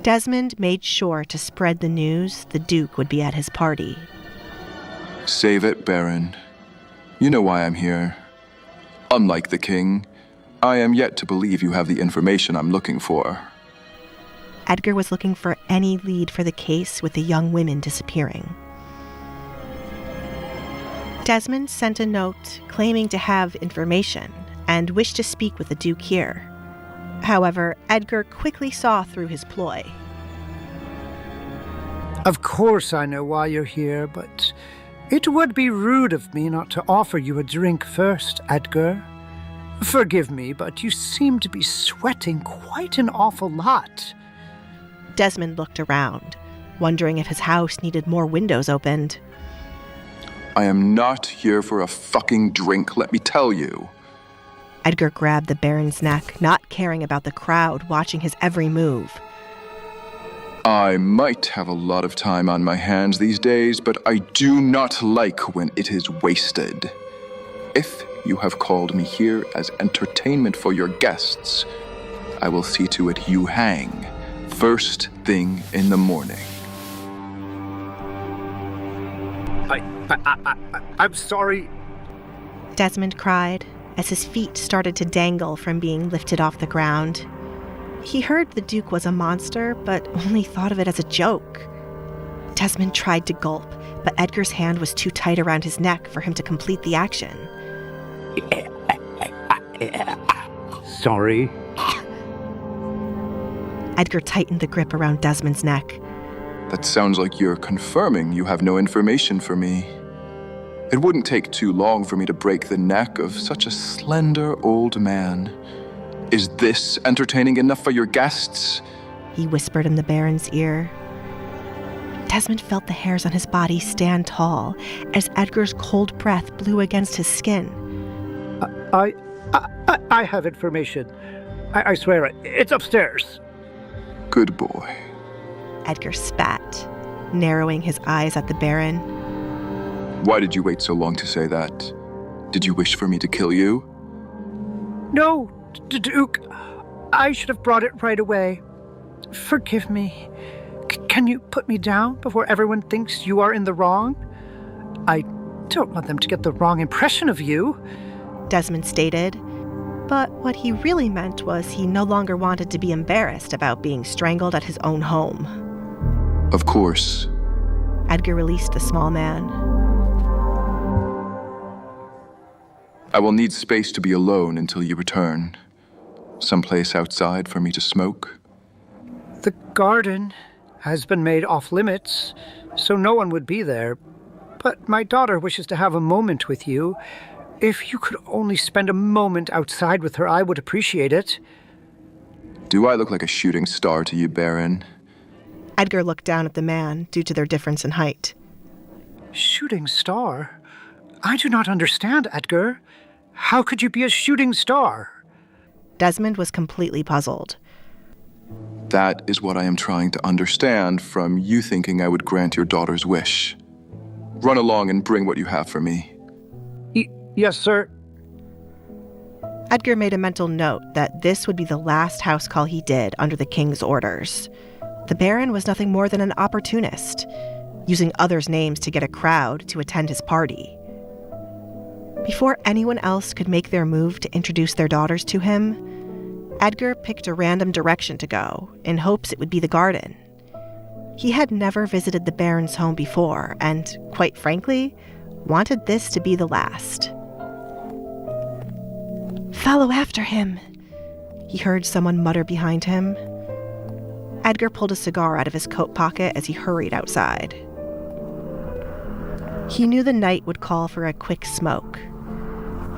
Desmond made sure to spread the news the Duke would be at his party. Save it, Baron. You know why I'm here. Unlike the king, I am yet to believe you have the information I'm looking for. Edgar was looking for any lead for the case with the young women disappearing. Desmond sent a note claiming to have information and wished to speak with the Duke here. However, Edgar quickly saw through his ploy. Of course I know why you're here, but it would be rude of me not to offer you a drink first, Edgar. Forgive me, but you seem to be sweating quite an awful lot. Desmond looked around, wondering if his house needed more windows opened. I am not here for a fucking drink, let me tell you. Edgar grabbed the Baron's neck, not caring about the crowd watching his every move. I might have a lot of time on my hands these days, but I do not like when it is wasted. If You have called me here as entertainment for your guests. I will see to it you hang first thing in the morning. I'm sorry. Desmond cried as his feet started to dangle from being lifted off the ground. He heard the Duke was a monster, but only thought of it as a joke. Desmond tried to gulp, but Edgar's hand was too tight around his neck for him to complete the action. Sorry. Edgar tightened the grip around Desmond's neck. That sounds like you're confirming you have no information for me. It wouldn't take too long for me to break the neck of such a slender old man. Is this entertaining enough for your guests? He whispered in the Baron's ear. Desmond felt the hairs on his body stand tall as Edgar's cold breath blew against his skin. I have information. I swear it. It's upstairs. Good boy. Edgar spat, narrowing his eyes at the Baron. Why did you wait so long to say that? Did you wish for me to kill you? No, Duke. I should have brought it right away. Forgive me. Can you put me down before everyone thinks you are in the wrong? I don't want them to get the wrong impression of you, Desmond stated. But what he really meant was he no longer wanted to be embarrassed about being strangled at his own home. Of course. Edgar released the small man. I will need space to be alone until you return. Someplace outside for me to smoke. The garden has been made off limits, so no one would be there. But my daughter wishes to have a moment with you. If you could only spend a moment outside with her, I would appreciate it. Do I look like a shooting star to you, Baron? Edgar looked down at the man due to their difference in height. Shooting star? I do not understand, Edgar. How could you be a shooting star? Desmond was completely puzzled. That is what I am trying to understand from you thinking I would grant your daughter's wish. Run along and bring what you have for me. Yes, sir. Edgar made a mental note that this would be the last house call he did under the king's orders. The Baron was nothing more than an opportunist, using others' names to get a crowd to attend his party. Before anyone else could make their move to introduce their daughters to him, Edgar picked a random direction to go in hopes it would be the garden. He had never visited the Baron's home before and, quite frankly, wanted this to be the last. "Follow after him," he heard someone mutter behind him. Edgar pulled a cigar out of his coat pocket as he hurried outside. He knew the night would call for a quick smoke.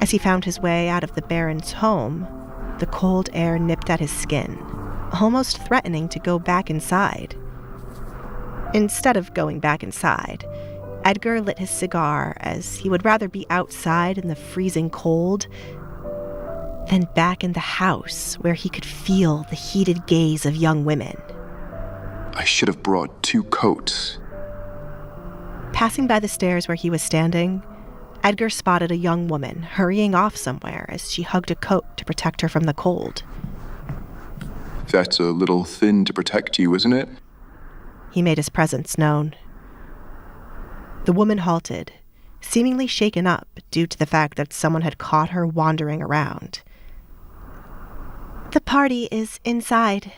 As he found his way out of the Baron's home, the cold air nipped at his skin, almost threatening to go back inside. Instead of going back inside, Edgar lit his cigar as he would rather be outside in the freezing cold than back in the house where he could feel the heated gaze of young women. I should have brought 2 coats. Passing by the stairs where he was standing, Edgar spotted a young woman hurrying off somewhere as she hugged a coat to protect her from the cold. That's a little thin to protect you, isn't it? He made his presence known. The woman halted, seemingly shaken up due to the fact that someone had caught her wandering around. "The party is inside."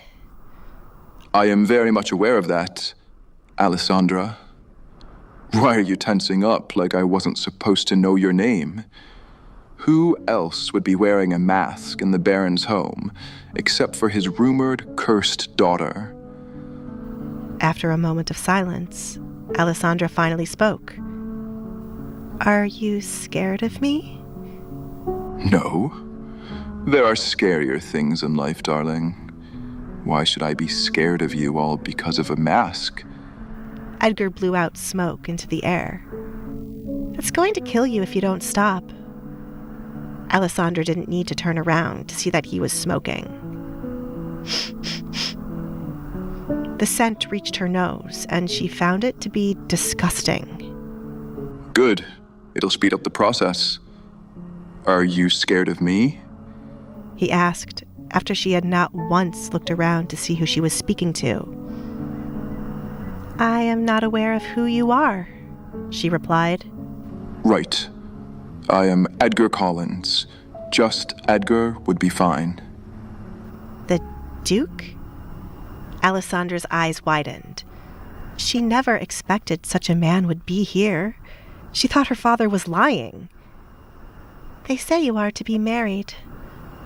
I am very much aware of that, Allesandra. Why are you tensing up like I wasn't supposed to know your name? Who else would be wearing a mask in the Baron's home, except for his rumored cursed daughter? After a moment of silence, Allesandra finally spoke. "Are you scared of me?" No. There are scarier things in life, darling. Why should I be scared of you all because of a mask? Edgar blew out smoke into the air. "It's going to kill you if you don't stop." Allesandra didn't need to turn around to see that he was smoking. The scent reached her nose, and she found it to be disgusting. Good. It'll speed up the process. Are you scared of me? He asked, after she had not once looked around to see who she was speaking to. I am not aware of who you are, she replied. Right. I am Edgar Collins. Just Edgar would be fine. The Duke? Alessandra's eyes widened. She never expected such a man would be here. She thought her father was lying. They say you are to be married.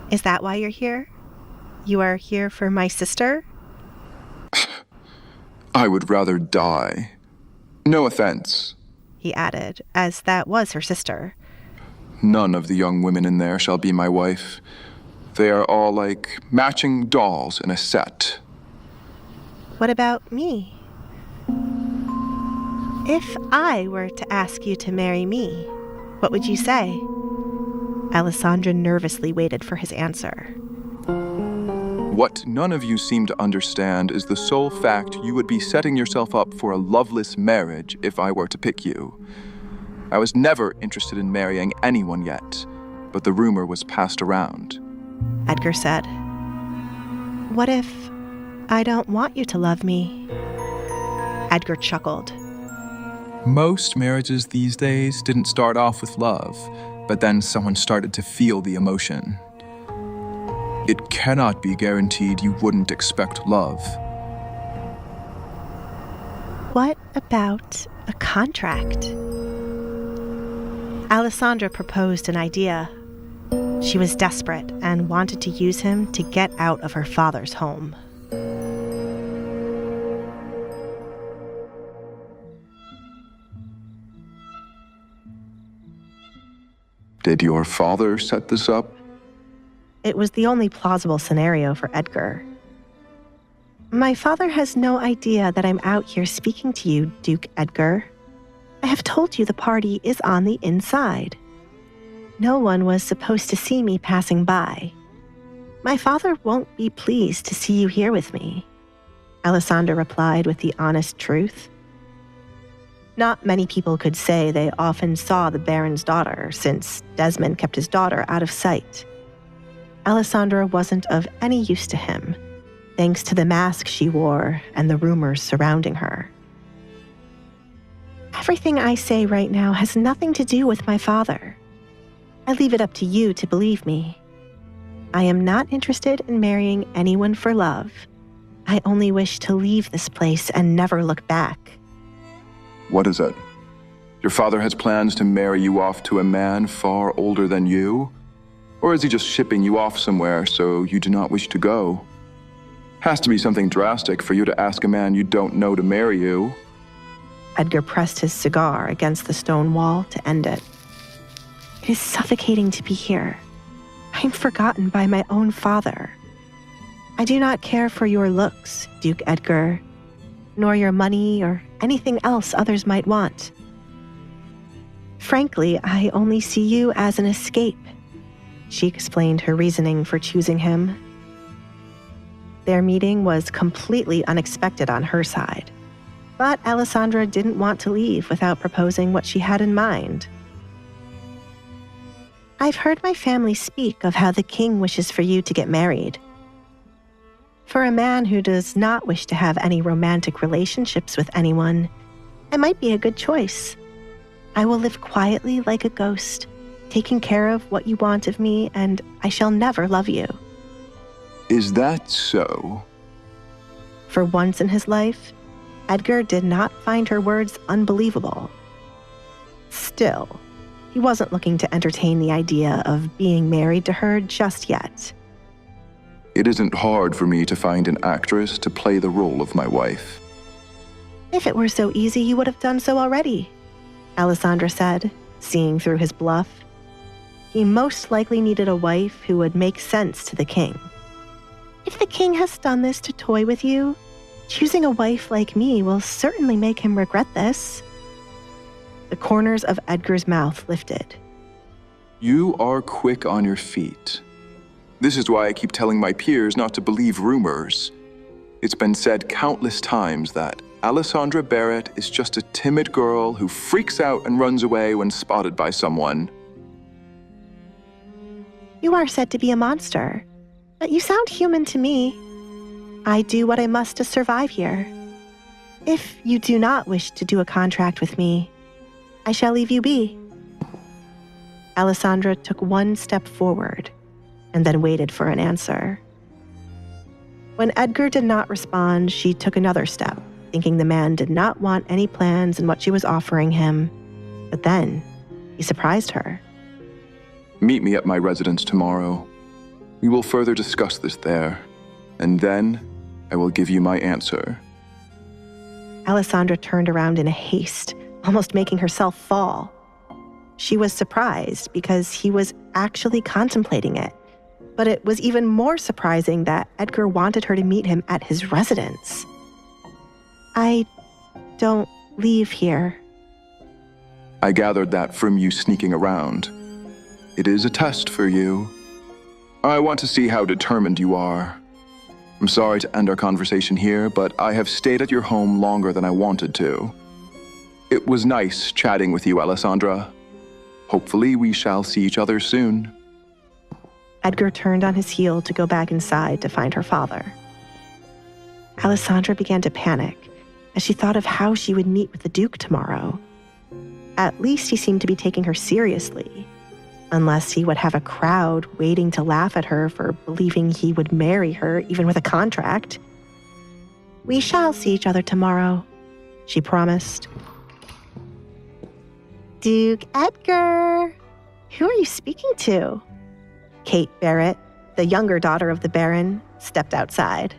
Is that why you're here? You are here for my sister? I would rather die. No offense. He added, as that was her sister. None of the young women in there shall be my wife. They are all like matching dolls in a set. What about me? If I were to ask you to marry me, what would you say? Allesandra nervously waited for his answer. What none of you seem to understand is the sole fact you would be setting yourself up for a loveless marriage if I were to pick you. I was never interested in marrying anyone yet, but the rumor was passed around. Edgar said. What if I don't want you to love me? Edgar chuckled. Most marriages these days didn't start off with love, but then someone started to feel the emotion. It cannot be guaranteed you wouldn't expect love. What about a contract? Allesandra proposed an idea. She was desperate and wanted to use him to get out of her father's home. Did your father set this up? It was the only plausible scenario for Edgar. My father has no idea that I'm out here speaking to you, Duke Edgar. I have told you the party is on the inside. No one was supposed to see me passing by. My father won't be pleased to see you here with me, Allesandra replied with the honest truth. Not many people could say they often saw the Baron's daughter, since Desmond kept his daughter out of sight. Allesandra wasn't of any use to him, thanks to the mask she wore and the rumors surrounding her. Everything I say right now has nothing to do with my father. I leave it up to you to believe me. I am not interested in marrying anyone for love. I only wish to leave this place and never look back. What is it? Your father has plans to marry you off to a man far older than you? Or is he just shipping you off somewhere so you do not wish to go? Has to be something drastic for you to ask a man you don't know to marry you. Edgar pressed his cigar against the stone wall to end it. It is suffocating to be here. I am forgotten by my own father. I do not care for your looks, Duke Edgar, nor your money or anything else others might want. Frankly, I only see you as an escape. She explained her reasoning for choosing him. Their meeting was completely unexpected on her side, but Allesandra didn't want to leave without proposing what she had in mind. I've heard my family speak of how the king wishes for you to get married. For a man who does not wish to have any romantic relationships with anyone, it might be a good choice. I will live quietly like a ghost, taking care of what you want of me, and I shall never love you. Is that so? For once in his life, Edgar did not find her words unbelievable. Still, he wasn't looking to entertain the idea of being married to her just yet. It isn't hard for me to find an actress to play the role of my wife. If it were so easy, you would have done so already, Allesandra said, seeing through his bluff. He most likely needed a wife who would make sense to the king. If the king has done this to toy with you, choosing a wife like me will certainly make him regret this. The corners of Edgar's mouth lifted. You are quick on your feet. This is why I keep telling my peers not to believe rumors. It's been said countless times that Allesandra Barrett is just a timid girl who freaks out and runs away when spotted by someone. You are said to be a monster, but you sound human to me. I do what I must to survive here. If you do not wish to do a contract with me, I shall leave you be." Allesandra took one step forward and then waited for an answer. When Edgar did not respond, she took another step, thinking the man did not want any plans in what she was offering him. But then, he surprised her. Meet me at my residence tomorrow. We will further discuss this there, and then I will give you my answer. Allesandra turned around in a haste, almost making herself fall. She was surprised because he was actually contemplating it, but it was even more surprising that Edgar wanted her to meet him at his residence. "I don't leave here." I gathered that from you sneaking around. It is a test for you. I want to see how determined you are. I'm sorry to end our conversation here, but I have stayed at your home longer than I wanted to. It was nice chatting with you, Allesandra. Hopefully we shall see each other soon. Edgar turned on his heel to go back inside to find her father. Allesandra began to panic as she thought of how she would meet with the Duke tomorrow. At least he seemed to be taking her seriously, unless he would have a crowd waiting to laugh at her for believing he would marry her even with a contract. "We shall see each other tomorrow," she promised. "Duke Edgar, who are you speaking to?" Kate Barrett, the younger daughter of the Baron, stepped outside.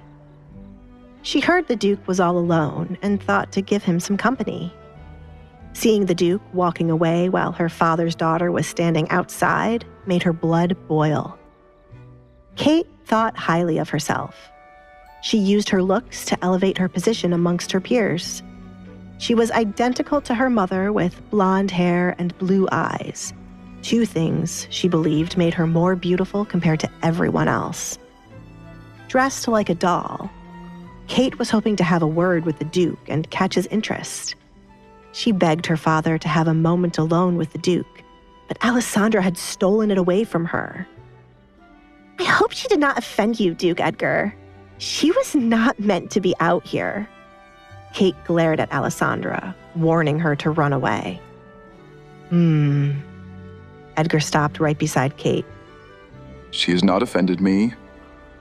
She heard the Duke was all alone and thought to give him some company. Seeing the Duke walking away while her father's daughter was standing outside made her blood boil. Kate thought highly of herself. She used her looks to elevate her position amongst her peers. She was identical to her mother with blonde hair and blue eyes, two things she believed made her more beautiful compared to everyone else. Dressed like a doll, Kate was hoping to have a word with the Duke and catch his interest. She begged her father to have a moment alone with the Duke, but Allesandra had stolen it away from her. "I hope she did not offend you, Duke Edgar. She was not meant to be out here." Kate glared at Allesandra, warning her to run away. Edgar stopped right beside Kate. She has not offended me.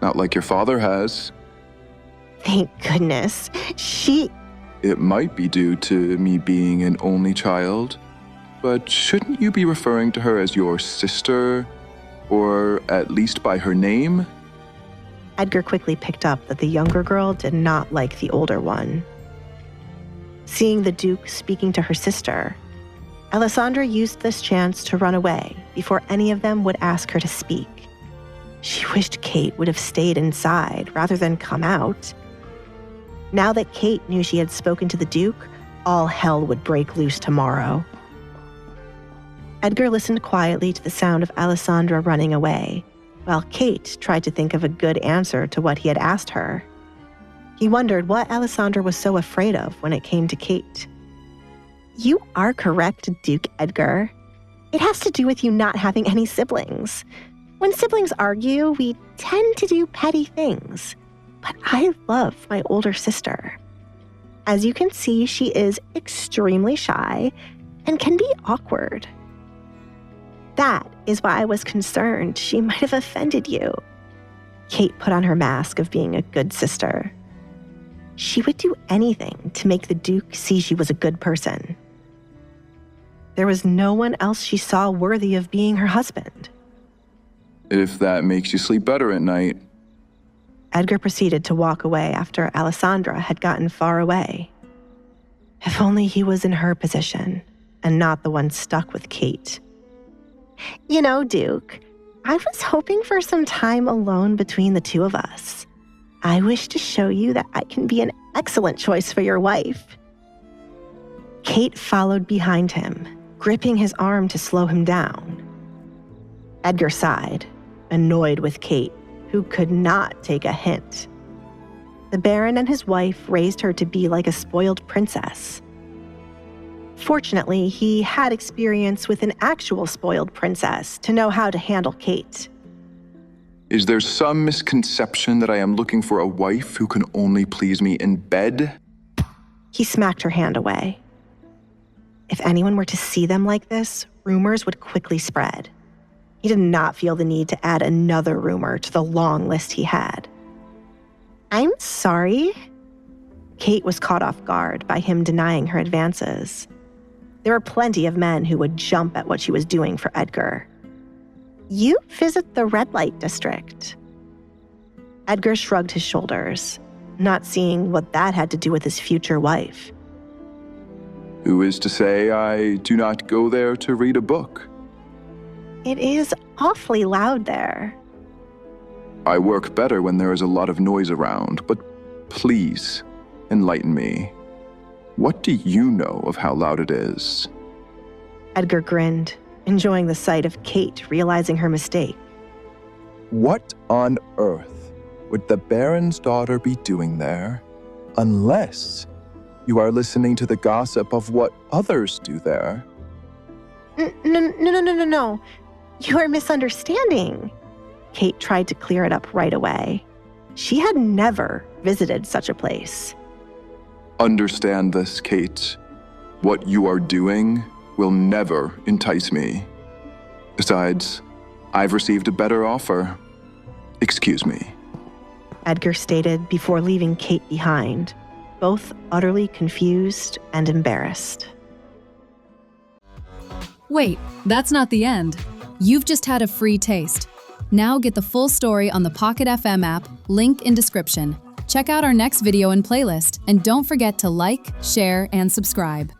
Not like your father has. "Thank goodness. It might be due to me being an only child, but shouldn't you be referring to her as your sister, or at least by her name?" Edgar quickly picked up that the younger girl did not like the older one. Seeing the Duke speaking to her sister, Allesandra used this chance to run away before any of them would ask her to speak. She wished Kate would have stayed inside rather than come out. Now that Kate knew she had spoken to the Duke, all hell would break loose tomorrow. Edgar listened quietly to the sound of Allesandra running away, while Kate tried to think of a good answer to what he had asked her. He wondered what Allesandra was so afraid of when it came to Kate. "You are correct, Duke Edgar. It has to do with you not having any siblings. When siblings argue, we tend to do petty things. But I love my older sister. As you can see, she is extremely shy and can be awkward. That is why I was concerned she might have offended you." Kate put on her mask of being a good sister. She would do anything to make the Duke see she was a good person. There was no one else she saw worthy of being her husband. If that makes you sleep better at night. Edgar proceeded to walk away after Allesandra had gotten far away. If only he was in her position and not the one stuck with Kate. "You know, Duke, I was hoping for some time alone between the two of us. I wish to show you that I can be an excellent choice for your wife." Kate followed behind him, gripping his arm to slow him down. Edgar sighed, annoyed with Kate, who could not take a hint. The Baron and his wife raised her to be like a spoiled princess. Fortunately, he had experience with an actual spoiled princess to know how to handle Kate. Is there some misconception that I am looking for a wife who can only please me in bed? He smacked her hand away. If anyone were to see them like this, rumors would quickly spread. He did not feel the need to add another rumor to the long list he had. I'm sorry. Kate was caught off guard by him denying her advances. There were plenty of men who would jump at what she was doing for Edgar. You visit the red light district. Edgar shrugged his shoulders, not seeing what that had to do with his future wife. Who is to say I do not go there to read a book? It is awfully loud there. I work better when there is a lot of noise around, but please, enlighten me. What do you know of how loud it is? Edgar grinned, enjoying the sight of Kate realizing her mistake. What on earth would the Baron's daughter be doing there, unless you are listening to the gossip of what others do there? No. You are misunderstanding. Kate tried to clear it up right away. She had never visited such a place. Understand this, Kate. What you are doing will never entice me. Besides, I've received a better offer. Excuse me. Edgar stated before leaving Kate behind, both utterly confused and embarrassed. Wait, that's not the end. You've just had a free taste. Now get the full story on the Pocket FM app, link in description. Check out our next video and playlist, and don't forget to like, share, and subscribe.